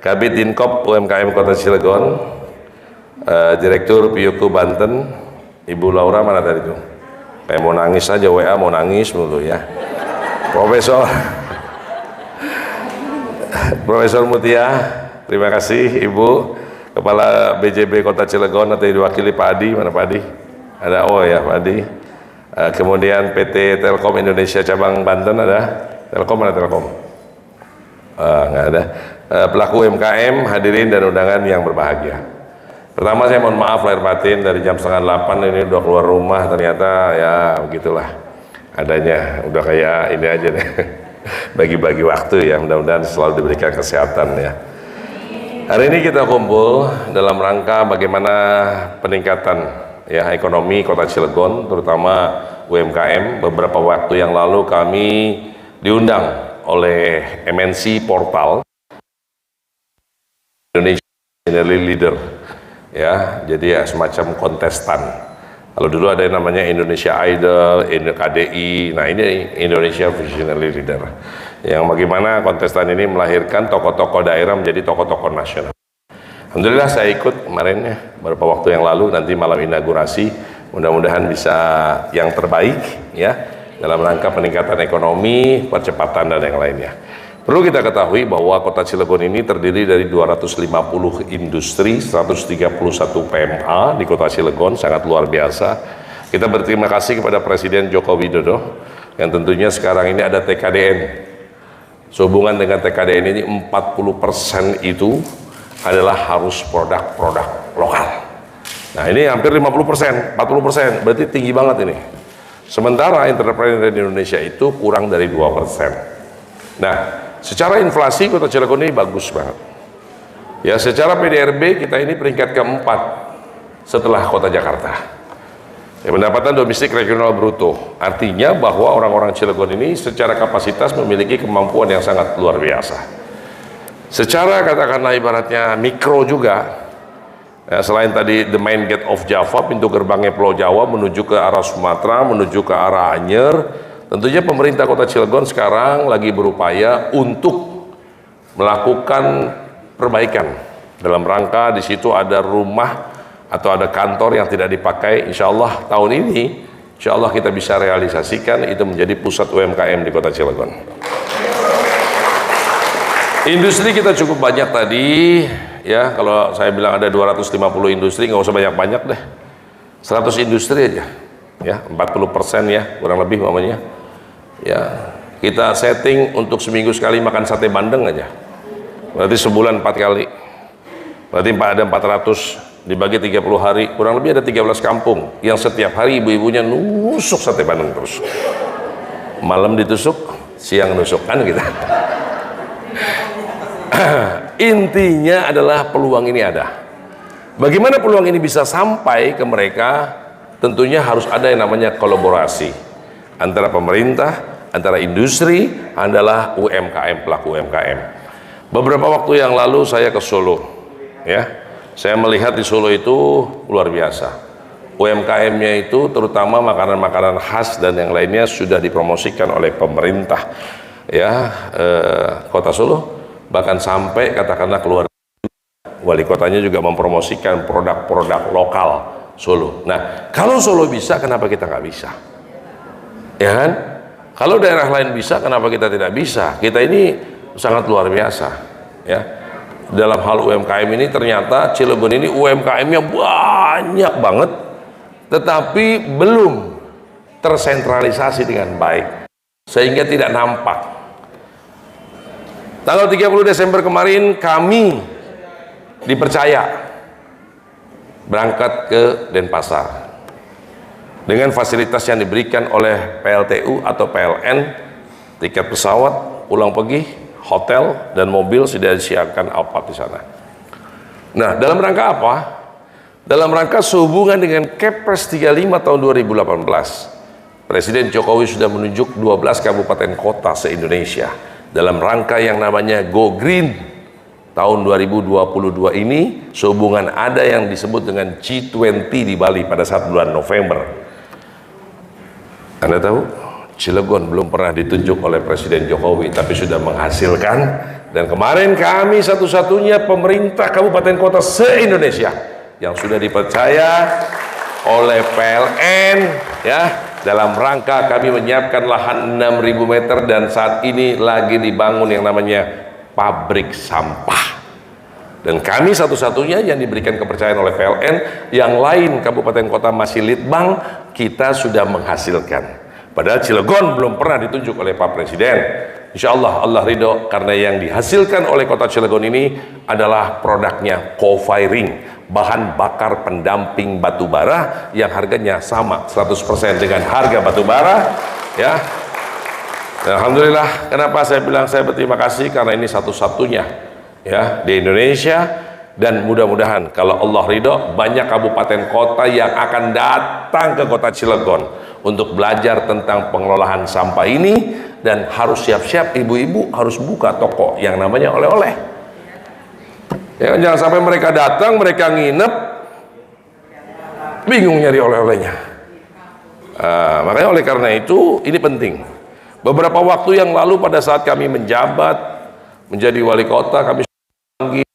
Kabid Dinkop UMKM Kota Cilegon Direktur PIUKU Banten, Ibu Laura mana tadi tuh? Kayak mau nangis aja, WA mau nangis mulu ya. Profesor Mutia, terima kasih Ibu. Kepala BJB Kota Cilegon atau diwakili Pak Adi, mana Pak Adi? Ada, oh ya Pak Adi. Kemudian PT Telkom Indonesia Cabang Banten ada? Telkom mana Telkom? Nggak ada. Pelaku UMKM, hadirin dan undangan yang berbahagia. Pertama saya mohon maaf lahir batin, dari jam 7:30 ini udah keluar rumah, ternyata ya begitulah adanya, udah kayak ini aja deh. Bagi-bagi waktu ya, mudah-mudahan selalu diberikan kesehatan ya. Hari ini kita kumpul dalam rangka bagaimana peningkatan ya ekonomi Kota Cilegon, terutama UMKM. Beberapa waktu yang lalu kami diundang oleh MNC Portal Indonesia Leader ya, jadi ya semacam kontestan. Kalau dulu ada yang namanya Indonesia Idol, KDI, nah ini Indonesia Visionary Leader, yang bagaimana kontestan ini melahirkan tokoh-tokoh daerah menjadi tokoh-tokoh nasional. Alhamdulillah saya ikut kemarin ya, beberapa waktu yang lalu, nanti malam inaugurasi, mudah-mudahan bisa yang terbaik ya, dalam rangka peningkatan ekonomi, percepatan dan yang lainnya. Perlu kita ketahui bahwa Kota Cilegon ini terdiri dari 250 industri, 131 PMA di Kota Cilegon, sangat luar biasa. Kita berterima kasih kepada Presiden Joko Widodo yang tentunya sekarang ini ada TKDN. Sehubungan dengan TKDN ini 40% itu adalah harus produk-produk lokal. Nah ini hampir 50%, 40%, berarti tinggi banget ini. Sementara entrepreneur di Indonesia itu kurang dari 2%. Nah, secara inflasi Kota Cilegon ini bagus banget. Ya, secara PDRB kita ini peringkat keempat setelah Kota Jakarta. Ya, pendapatan domestik regional bruto. Artinya bahwa orang-orang Cilegon ini secara kapasitas memiliki kemampuan yang sangat luar biasa. Secara katakanlah ibaratnya mikro juga. Ya, selain tadi the main gate of Java, pintu gerbangnya Pulau Jawa menuju ke arah Sumatera, menuju ke arah Anyer. Tentunya pemerintah Kota Cilegon sekarang lagi berupaya untuk melakukan perbaikan dalam rangka di situ ada rumah atau ada kantor yang tidak dipakai. Insya Allah tahun ini, insya Allah kita bisa realisasikan itu menjadi pusat UMKM di Kota Cilegon. Industri kita cukup banyak tadi ya, kalau saya bilang ada 250 industri, nggak usah banyak-banyak deh, 100 industri aja ya, 40% ya kurang lebih mamanya. Ya, kita setting untuk seminggu sekali makan sate bandeng aja. Berarti sebulan 4 kali. Berarti ada 400 dibagi 30 hari, kurang lebih ada 13 kampung yang setiap hari ibu-ibunya nusuk sate bandeng terus. Malam ditusuk, siang nusuk kan kita. Intinya adalah peluang ini ada. Bagaimana peluang ini bisa sampai ke mereka? Tentunya harus ada yang namanya kolaborasi antara pemerintah, antara industri, adalah UMKM, pelaku UMKM. Beberapa waktu yang lalu saya ke Solo, ya, saya melihat di Solo itu luar biasa. UMKM-nya itu terutama makanan-makanan khas dan yang lainnya sudah dipromosikan oleh pemerintah, ya, Kota Solo, bahkan sampai katakanlah keluar wali kotanya juga mempromosikan produk-produk lokal Solo. Nah, kalau Solo bisa, kenapa kita nggak bisa? Ya kan? Kalau daerah lain bisa, kenapa kita tidak bisa? Kita ini sangat luar biasa, ya. Dalam hal UMKM ini ternyata Cilegon ini UMKM-nya banyak banget, tetapi belum tersentralisasi dengan baik, sehingga tidak nampak. Tanggal 30 Desember kemarin kami dipercaya berangkat ke Denpasar dengan fasilitas yang diberikan oleh PLTU atau PLN, tiket pesawat, pulang pergi, hotel, dan mobil sudah disiapkan Alphard di sana. Nah, dalam rangka apa? Dalam rangka sehubungan dengan Kepres 35 tahun 2018, Presiden Jokowi sudah menunjuk 12 kabupaten kota se-Indonesia dalam rangka yang namanya Go Green tahun 2022 ini, sehubungan ada yang disebut dengan G20 di Bali pada saat bulan November. Anda tahu, Cilegon belum pernah ditunjuk oleh Presiden Jokowi, tapi sudah menghasilkan. Dan kemarin kami satu-satunya pemerintah kabupaten kota se-Indonesia yang sudah dipercaya oleh PLN ya, dalam rangka kami menyiapkan lahan 6.000 meter dan saat ini lagi dibangun yang namanya pabrik sampah. Dan kami satu-satunya yang diberikan kepercayaan oleh PLN, yang lain kabupaten kota masih litbang, kita sudah menghasilkan. Padahal Cilegon belum pernah ditunjuk oleh Pak Presiden. Insya Allah, Allah ridho, karena yang dihasilkan oleh kota Cilegon ini adalah produknya co-firing, bahan bakar pendamping batu bara yang harganya sama 100% dengan harga batu bara ya. Alhamdulillah, kenapa saya bilang saya berterima kasih, karena ini satu-satunya ya di Indonesia, dan mudah-mudahan kalau Allah ridho banyak kabupaten kota yang akan datang ke kota Cilegon untuk belajar tentang pengelolaan sampah ini, dan harus siap-siap ibu-ibu harus buka toko yang namanya oleh-oleh ya, jangan sampai mereka datang, mereka nginep bingung nyari oleh-olehnya. Makanya oleh karena itu ini penting. Beberapa waktu yang lalu pada saat kami menjabat menjadi wali kota, kami panggil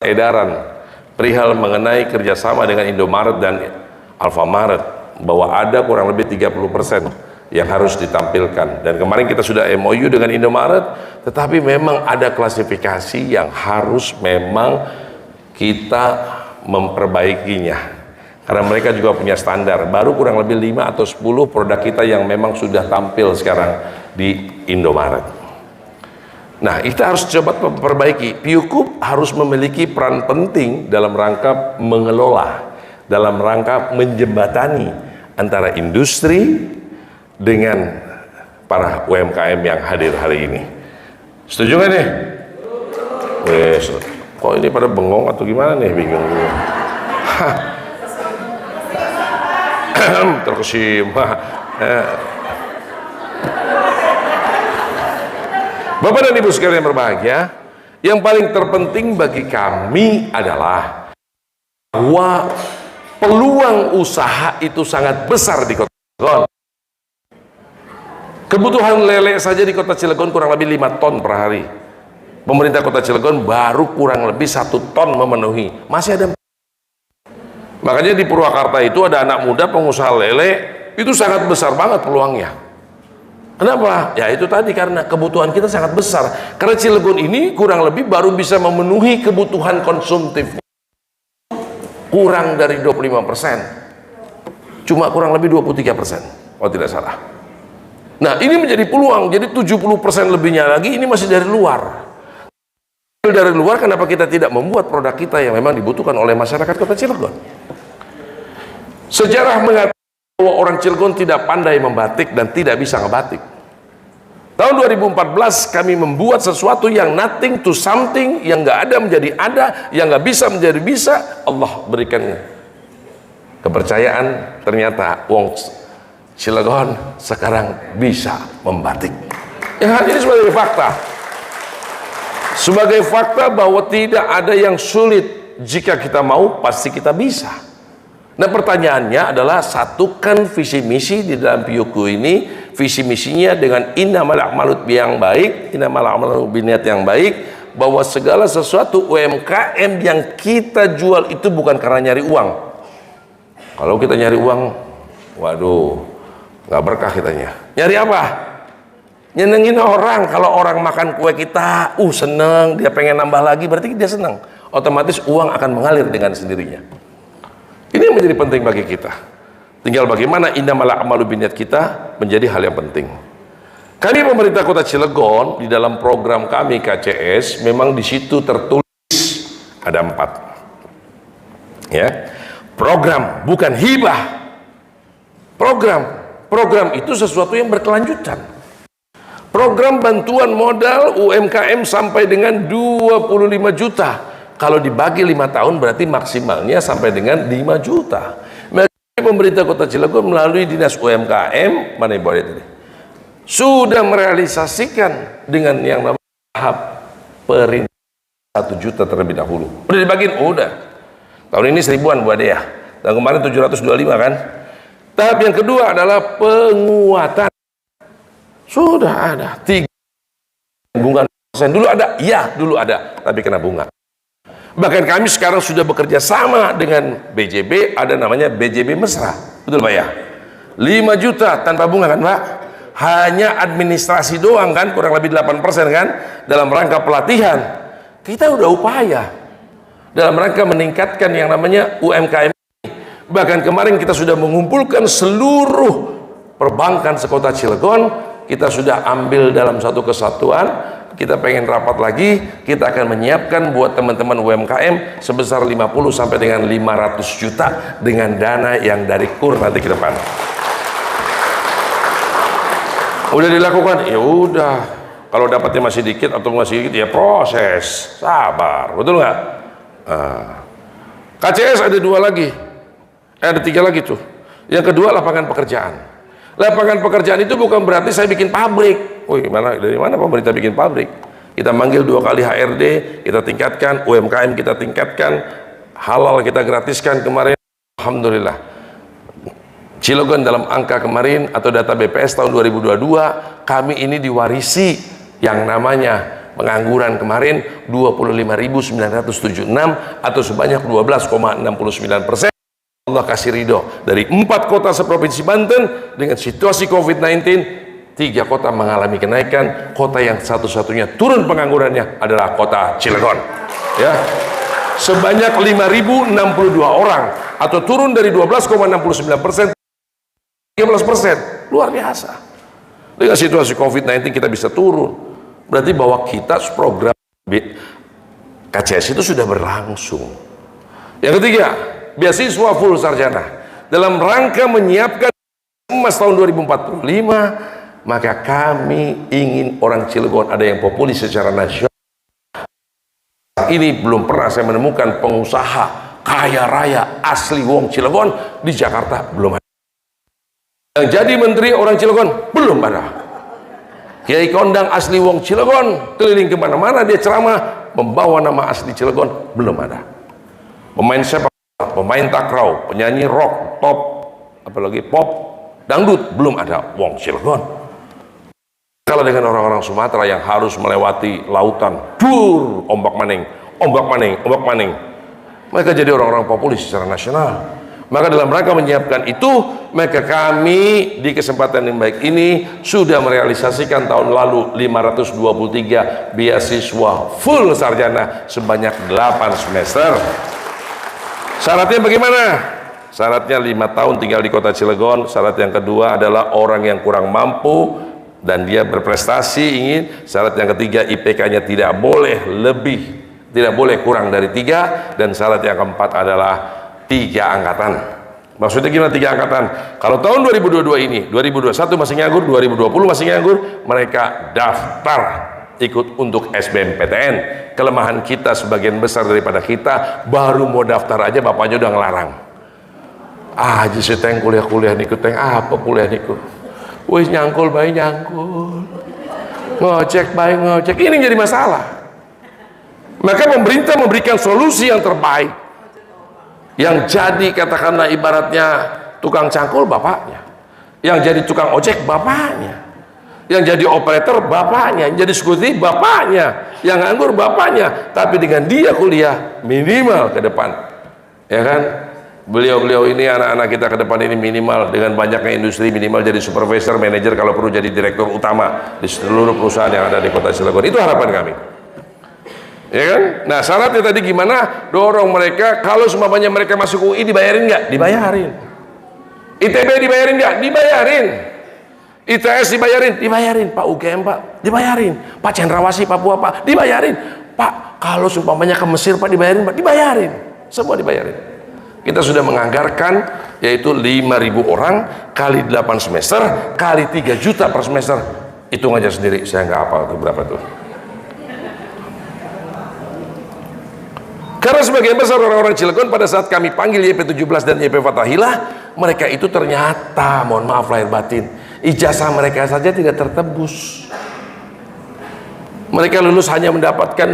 edaran perihal mengenai kerjasama dengan Indomaret dan Alfamaret, bahwa ada kurang lebih 30% yang harus ditampilkan. Dan kemarin kita sudah MOU dengan Indomaret, tetapi memang ada klasifikasi yang harus memang kita memperbaikinya, karena mereka juga punya standar. Baru kurang lebih 5 atau 10 produk kita yang memang sudah tampil sekarang di Indomaret. Nah, kita harus coba memperbaiki. Piukup harus memiliki peran penting dalam rangka mengelola, dalam rangka menjembatani antara industri dengan para UMKM yang hadir hari ini. Setuju nggak nih? Wes, kok ini pada bengong atau gimana nih? Bingung dulu. Terkesima. Bapak dan Ibu sekalian berbahagia, yang paling terpenting bagi kami adalah bahwa peluang usaha itu sangat besar di kota Cilegon. Kebutuhan lele saja di kota Cilegon kurang lebih 5 ton per hari. Pemerintah kota Cilegon baru kurang lebih 1 ton memenuhi. Masih ada. Makanya di Purwakarta itu ada anak muda pengusaha lele, itu sangat besar banget peluangnya. Kenapa? Ya itu tadi, karena kebutuhan kita sangat besar. Karena Cilegon ini kurang lebih baru bisa memenuhi kebutuhan konsumtif kurang dari 25%. Cuma kurang lebih 23%, kalau tidak salah. Nah, ini menjadi peluang. Jadi 70% lebihnya lagi ini masih dari luar. Dari luar, kenapa kita tidak membuat produk kita yang memang dibutuhkan oleh masyarakat kota Cilegon? Sejarah mengatakan bahwa orang Cilegon tidak pandai membatik dan tidak bisa ngebatik. Tahun 2014 kami membuat sesuatu yang nothing to something, yang nggak ada menjadi ada, yang nggak bisa menjadi bisa. Allah berikan kepercayaan, ternyata wong Cilegon sekarang bisa membatik. Ya, ini sebagai fakta. Sebagai fakta bahwa tidak ada yang sulit, jika kita mau pasti kita bisa. Nah, pertanyaannya adalah satukan visi misi di dalam Piuku ini, visi misinya dengan innamal a'malu yang baik, innamal a'malu biniat yang baik, bahwa segala sesuatu UMKM yang kita jual itu bukan karena nyari uang. Kalau kita nyari uang, waduh, nggak berkah kitanya. Nyari apa? Nyenengin orang. Kalau orang makan kue kita, seneng, dia pengen nambah lagi, berarti dia senang. Otomatis uang akan mengalir dengan sendirinya. Ini yang menjadi penting bagi kita. Tinggal bagaimana innamal a'malu binniyat kita menjadi hal yang penting. Kami pemerintah Kota Cilegon di dalam program kami KCS, memang di situ tertulis ada 4. Ya. Program, bukan hibah. Program itu sesuatu yang berkelanjutan. Program bantuan modal UMKM sampai dengan 25 juta. Kalau dibagi 5 tahun berarti maksimalnya sampai dengan 5 juta. Pemerintah Kota Cilegon melalui Dinas UMKM, mana ibu tadi, sudah merealisasikan dengan yang namanya tahap perintisan 1 juta terlebih dahulu. Udah dibagiin? Udah. Tahun ini 1000-an Bu Ade ya. Tahun kemarin 725 kan. Tahap yang kedua adalah penguatan. Sudah ada 3 bunga persen. Dulu ada? Iya, dulu ada, tapi kena bunga. Bahkan kami sekarang sudah bekerja sama dengan BJB, ada namanya BJB Mesra, betul Pak ya? 5 juta tanpa bunga kan Pak? Hanya administrasi doang kan, kurang lebih 8% kan, dalam rangka pelatihan. Kita udah upaya dalam rangka meningkatkan yang namanya UMKM. Bahkan kemarin kita sudah mengumpulkan seluruh perbankan sekota Cilegon, kita sudah ambil dalam satu kesatuan. Kita pengen rapat lagi, kita akan menyiapkan buat teman-teman UMKM sebesar 50 sampai dengan 500 juta dengan dana yang dari KUR nanti ke depan. Udah dilakukan? Ya udah. Kalau dapatnya masih dikit atau masih dikit ya proses, sabar, betul nggak? KCS ada 2 lagi, ada 3 lagi tuh. Yang kedua lapangan pekerjaan. Lapangan pekerjaan itu bukan berarti saya bikin pabrik. Wih, dari mana pemerintah bikin pabrik? Kita manggil 2 kali HRD, kita tingkatkan, UMKM kita tingkatkan, halal kita gratiskan kemarin. Alhamdulillah. Cilegon dalam angka kemarin atau data BPS tahun 2022, kami ini diwarisi yang namanya pengangguran kemarin 25.976 atau sebanyak 12,69%. Allah kasih ridho dari 4 kota seprovinsi Banten dengan situasi COVID-19. 3 kota mengalami kenaikan, kota yang satu-satunya turun penganggurannya adalah kota Cilegon. Ya, sebanyak 5.062 orang atau turun dari 12,69%, 13%, luar biasa. Dengan situasi COVID-19 kita bisa turun, berarti bahwa kita program KCS itu sudah berlangsung. Yang ketiga, beasiswa full sarjana dalam rangka menyiapkan emas tahun 2045. Maka kami ingin orang Cilegon ada yang populis secara nasional. Ini belum pernah saya menemukan pengusaha kaya raya asli wong Cilegon di Jakarta, belum ada. Yang jadi menteri orang Cilegon belum ada. Kiai Kondang asli wong Cilegon keliling kemana-mana dia ceramah membawa nama asli Cilegon, belum ada. Pemain sepak, pemain takraw, penyanyi rock, top, apalagi pop, dangdut, belum ada wong Cilegon. Kalau dengan orang-orang Sumatera yang harus melewati lautan, ombak maning, ombak maning, ombak maning, mereka jadi orang-orang populis secara nasional. Maka dalam rangka menyiapkan itu, maka kami di kesempatan yang baik ini sudah merealisasikan tahun lalu 523 beasiswa full sarjana sebanyak 8 semester. Syaratnya bagaimana? Syaratnya 5 tahun tinggal di kota Cilegon. Syarat yang kedua adalah orang yang kurang mampu dan dia berprestasi ingin. Syarat yang ketiga, IPK-nya tidak boleh lebih, tidak boleh kurang dari 3. Dan syarat yang keempat adalah 3 angkatan. Maksudnya gimana 3 angkatan? Kalau tahun 2022 ini, 2021 masih nganggur, 2020 masih nganggur, mereka daftar ikut untuk SBMPTN. Kelemahan kita sebagian besar daripada kita baru mau daftar aja bapaknya udah ngelarang. Aja sih teng kuliah-kuliah niku, teng apa kuliah niku? Wis nyangkul bayi nyangkul, ngojek bayi ngojek, ini jadi masalah. Maka pemerintah memberikan solusi yang terbaik. Yang jadi katakanlah ibaratnya tukang cangkul bapaknya, yang jadi tukang ojek bapaknya, yang jadi operator bapaknya, yang jadi security bapaknya, yang nganggur bapaknya. Tapi dengan dia kuliah minimal ke depan, ya kan? Beliau-beliau ini anak-anak kita ke depan ini minimal dengan banyaknya industri minimal jadi supervisor, manajer, kalau perlu jadi direktur utama di seluruh perusahaan yang ada di kota Cilegon. Itu harapan kami, ya kan? Nah syaratnya tadi gimana? Dorong mereka, kalau semuanya mereka masuk UI dibayarin nggak? Dibayarin. ITB dibayarin nggak? Dibayarin. ITS dibayarin? Dibayarin. Pak UGM Pak dibayarin. Pak Cendrawasih Papua Pak dibayarin. Pak kalau seumpamanya ke Mesir Pak dibayarin Pak? Dibayarin. Semua dibayarin. Kita sudah menganggarkan yaitu 5.000 orang kali 8 semester kali 3 juta per semester. Hitung aja sendiri, saya nggak hafal itu berapa tuh. Karena sebagian besar orang-orang Cilegon pada saat kami panggil YP17 dan YP Fathahilah, mereka itu ternyata, mohon maaf lahir batin, ijazah mereka saja tidak tertebus. Mereka lulus hanya mendapatkan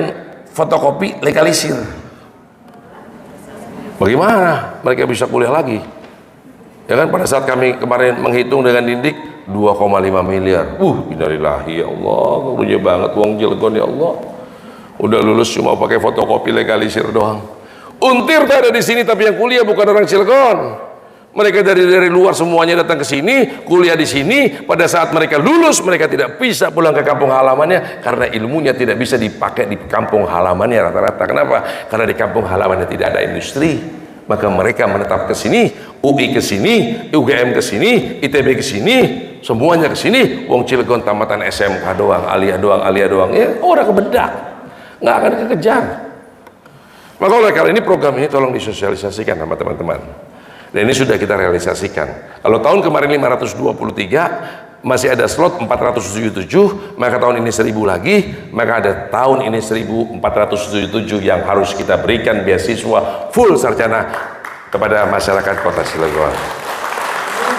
fotokopi legalisir. Bagaimana mereka bisa kuliah lagi? Ya kan, pada saat kami kemarin menghitung dengan Dindik 2,5 miliar. Innalillahi ya Allah, karunia banget wong Cilegon ya Allah. Udah lulus cuma pakai fotokopi legalisir doang. Untir tuh ada di sini, tapi yang kuliah bukan orang Cilegon. Mereka dari luar semuanya datang ke sini, kuliah di sini. Pada saat mereka lulus, mereka tidak bisa pulang ke kampung halamannya karena ilmunya tidak bisa dipakai di kampung halamannya rata-rata. Kenapa? Karena di kampung halamannya tidak ada industri. Maka mereka menetap ke sini, UI ke sini, UGM ke sini, ITB ke sini, semuanya ke sini. Wong Cilegon tamatan SMK doang, aliyah doang. Ya, orang kebedak, nggak akan kekejar. Maka oleh karena ini program ini tolong disosialisasikan sama teman-teman. Dan ini sudah kita realisasikan. Kalau tahun kemarin 523, masih ada slot 477, maka tahun ini 1000 lagi, maka ada tahun ini 1477 yang harus kita berikan beasiswa full sarjana kepada masyarakat Kota Cilegon.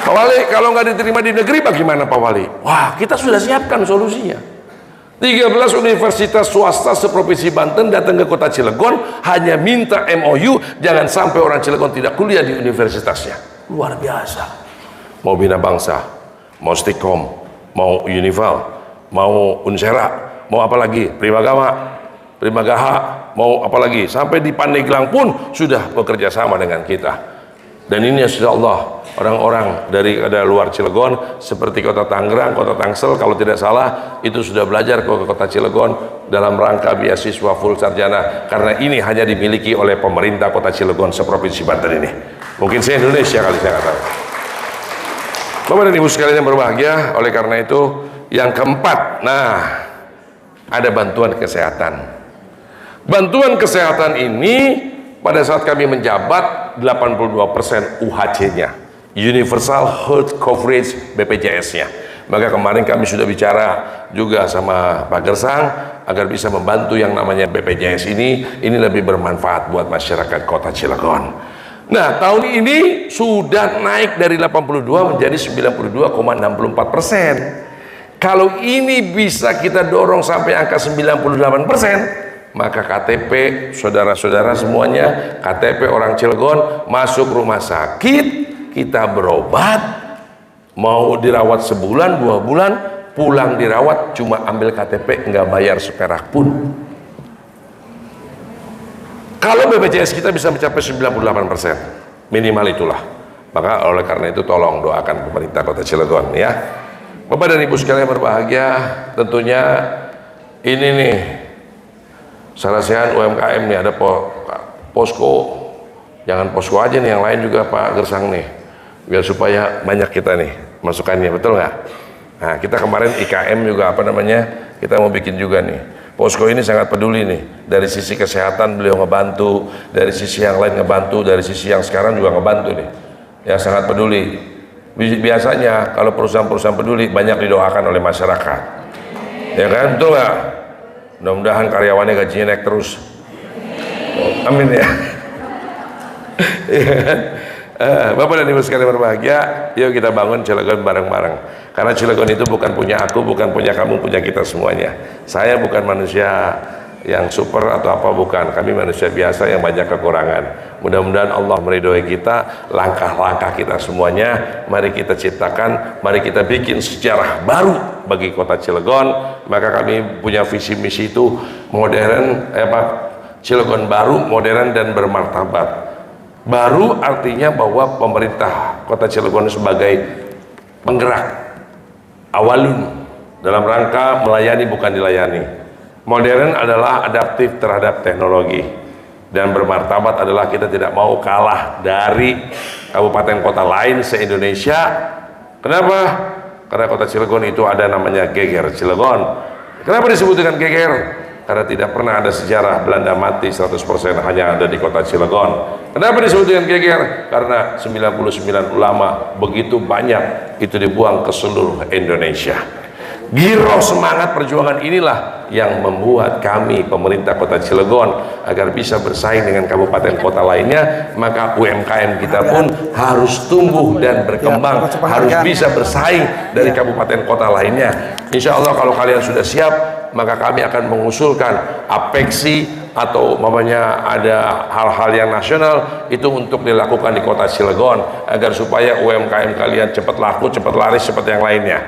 Pak Wali, kalau nggak diterima di negeri bagaimana Pak Wali? Wah, kita sudah siapkan solusinya. 13 universitas swasta seprovinsi Banten datang ke Kota Cilegon hanya minta MOU, jangan sampai orang Cilegon tidak kuliah di universitasnya. Luar biasa. Mau Bina Bangsa, mau Stikom, mau Unival, mau Unsera, mau apa lagi? Primagaha, mau apa lagi? Sampai di Pandeglang pun sudah bekerja sama dengan kita. Dan ini insya Allah orang-orang dari luar Cilegon seperti Kota Tangerang, Kota Tangsel kalau tidak salah itu sudah belajar ke Kota Cilegon dalam rangka beasiswa full sarjana, karena ini hanya dimiliki oleh pemerintah Kota Cilegon seprovinsi Banten ini. Mungkin saya Indonesia kali, saya nggak tahu. Bapak dan Ibu sekalian yang berbahagia, oleh karena itu yang keempat, nah ada bantuan kesehatan. Bantuan kesehatan ini pada saat kami menjabat 82% UHC-nya, Universal Health Coverage BPJS-nya. Maka kemarin kami sudah bicara juga sama Pak Gersang agar bisa membantu yang namanya BPJS ini lebih bermanfaat buat masyarakat Kota Cilegon. Nah, tahun ini sudah naik dari 82 menjadi 92,64%. Kalau ini bisa kita dorong sampai angka 98%, maka KTP saudara-saudara semuanya, KTP orang Cilegon masuk rumah sakit, kita berobat, mau dirawat sebulan, 2 bulan, pulang dirawat cuma ambil KTP, nggak bayar seperak pun. Kalau BPJS kita bisa mencapai 98%, minimal itulah. Maka oleh karena itu tolong doakan pemerintah Kota Cilegon ya. Bapak dan Ibu sekalian berbahagia, tentunya ini nih Sarasehan UMKM nih, ada posko. Jangan posko aja nih, yang lain juga Pak Gersang nih, biar supaya banyak kita nih masukannya, betul nggak? Nah, kita kemarin IKM juga kita mau bikin juga nih. Posko ini sangat peduli nih, dari sisi kesehatan beliau ngebantu, dari sisi yang lain ngebantu, dari sisi yang sekarang juga ngebantu nih, ya sangat peduli. Biasanya kalau perusahaan-perusahaan peduli banyak didoakan oleh masyarakat, ya kan, betul nggak? Mudah-mudahan karyawannya gajinya naik terus. Amin ya. Bapak dan Ibu sekalian berbahagia, yuk kita bangun Cilegon bareng-bareng. Karena Cilegon itu bukan punya aku, bukan punya kamu, punya kita semuanya. Saya bukan manusia yang super atau apa, bukan. Kami manusia biasa yang banyak kekurangan. Mudah-mudahan Allah meridhoi kita, langkah-langkah kita semuanya. Mari kita ciptakan, mari kita bikin sejarah baru bagi Kota Cilegon. Maka kami punya visi misi itu modern, Cilegon baru, modern dan bermartabat. Baru artinya bahwa pemerintah Kota Cilegon sebagai penggerak awalun dalam rangka melayani bukan dilayani. Modern adalah adaptif terhadap teknologi, dan bermartabat adalah kita tidak mau kalah dari kabupaten kota lain se-Indonesia. Kenapa? Karena Kota Cilegon itu ada namanya Geger Cilegon. Kenapa disebut dengan Geger? Karena tidak pernah ada sejarah Belanda mati 100% hanya ada di Kota Cilegon. Kenapa disebut dengan Geger? Karena 99 ulama begitu banyak itu dibuang ke seluruh Indonesia. Giro semangat perjuangan inilah yang membuat kami pemerintah Kota Cilegon agar bisa bersaing dengan kabupaten kota lainnya. Maka UMKM kita pun harus tumbuh dan berkembang, harus bisa bersaing dari kabupaten kota lainnya. Insya Allah kalau kalian sudah siap, maka kami akan mengusulkan apeksi atau ada hal-hal yang nasional itu untuk dilakukan di Kota Cilegon agar supaya UMKM kalian cepat laku, cepat laris seperti yang lainnya.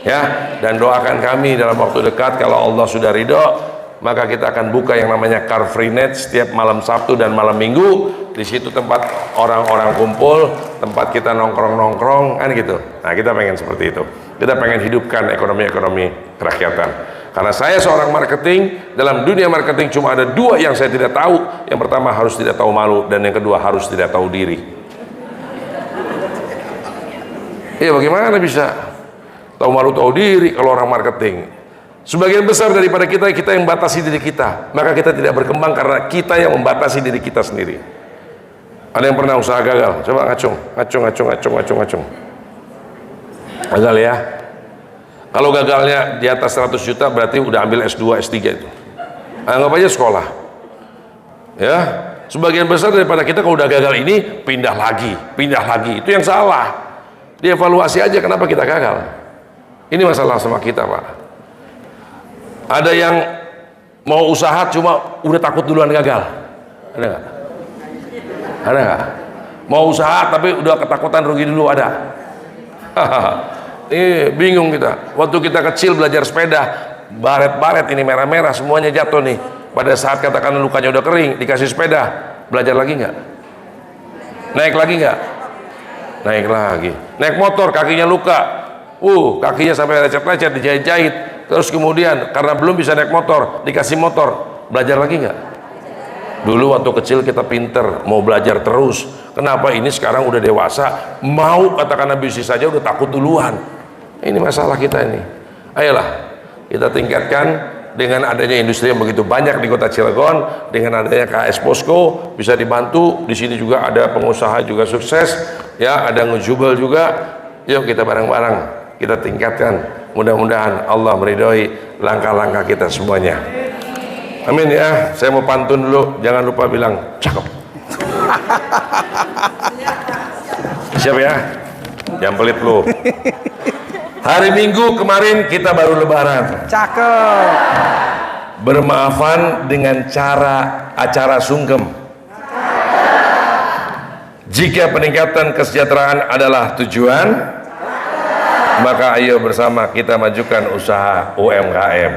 Ya, dan doakan kami dalam waktu dekat kalau Allah sudah ridho, maka kita akan buka yang namanya Car Free Night setiap malam Sabtu dan malam Minggu. Di situ tempat orang-orang kumpul, tempat kita nongkrong-nongkrong, kan gitu. Nah, kita pengen seperti itu. Kita pengen hidupkan ekonomi kerakyatan. Karena saya seorang marketing, dalam dunia marketing cuma ada dua yang saya tidak tahu. Yang pertama harus tidak tahu malu, dan yang kedua harus tidak tahu diri. Iya, bagaimana bisa tahu malu tahu diri kalau orang marketing? Sebagian besar daripada kita yang batasi diri kita, maka kita tidak berkembang karena kita yang membatasi diri kita sendiri. Ada yang pernah usaha gagal? Coba ngacung. Gagal ya. Kalau gagalnya di atas 100 juta berarti udah ambil S2, S3 itu. Anggap aja sekolah. Ya, sebagian besar daripada kita kalau udah gagal ini pindah lagi. Itu yang salah. Dievaluasi aja kenapa kita gagal. Ini masalah sama kita, Pak. Ada yang mau usaha cuma udah takut duluan gagal. Ada nggak? Ada nggak? Mau usaha tapi udah ketakutan rugi dulu, ada? Bingung kita. Waktu kita kecil belajar sepeda, baret-baret ini merah-merah semuanya jatuh nih. Pada saat katakan lukanya udah kering, dikasih sepeda, belajar lagi nggak? Naik lagi nggak? Naik lagi. Naik motor kakinya luka, kakinya sampai lecet-lecet dijahit-jahit. Terus kemudian karena belum bisa naik motor, dikasih motor, belajar lagi nggak? Dulu waktu kecil kita pinter, mau belajar terus. Kenapa ini sekarang udah dewasa, mau katakan bisnis saja udah takut duluan? Ini masalah kita ini. Ayolah, kita tingkatkan dengan adanya industri yang begitu banyak di Kota Cilegon, dengan adanya KS Posko bisa dibantu. Di sini juga ada pengusaha juga sukses, ya ada ngejubel juga. Yuk kita bareng-bareng kita tingkatkan. Mudah-mudahan Allah meridhoi langkah-langkah kita semuanya. Amin ya. Saya mau pantun dulu. Jangan lupa bilang cakep. Siap ya? Jangan pelit lu. Hari Minggu kemarin kita baru lebaran. Cakep. Bermaafan dengan acara sungkem. Jika peningkatan kesejahteraan adalah tujuan, maka ayo bersama kita majukan usaha UMKM.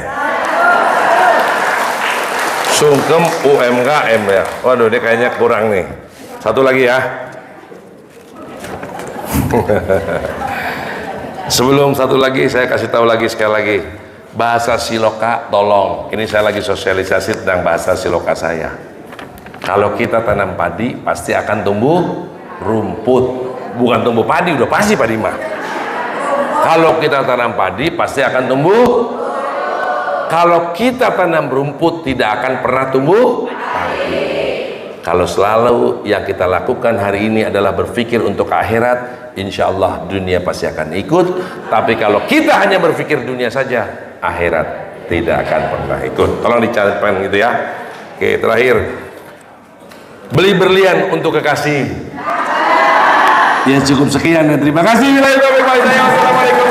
Sungkem UMKM ya. Waduh, ini kayaknya kurang nih. Satu lagi ya. Sebelum satu lagi, saya kasih tahu lagi sekali lagi. Bahasa Siloka tolong. Ini saya lagi sosialisasi tentang bahasa Siloka saya. Kalau kita tanam padi, pasti akan tumbuh rumput. Bukan tumbuh padi, udah pasti padi mah. Kalau kita tanam padi pasti akan tumbuh. Kalau kita tanam rumput tidak akan pernah tumbuh padi. Kalau selalu yang kita lakukan hari ini adalah berpikir untuk akhirat, insya Allah dunia pasti akan ikut. Tapi kalau kita hanya berpikir dunia saja, akhirat tidak akan pernah ikut. Tolong dicatatkan gitu ya. Oke, terakhir, beli berlian untuk kekasih. Ya cukup sekian dan terima kasih. Assalamualaikum.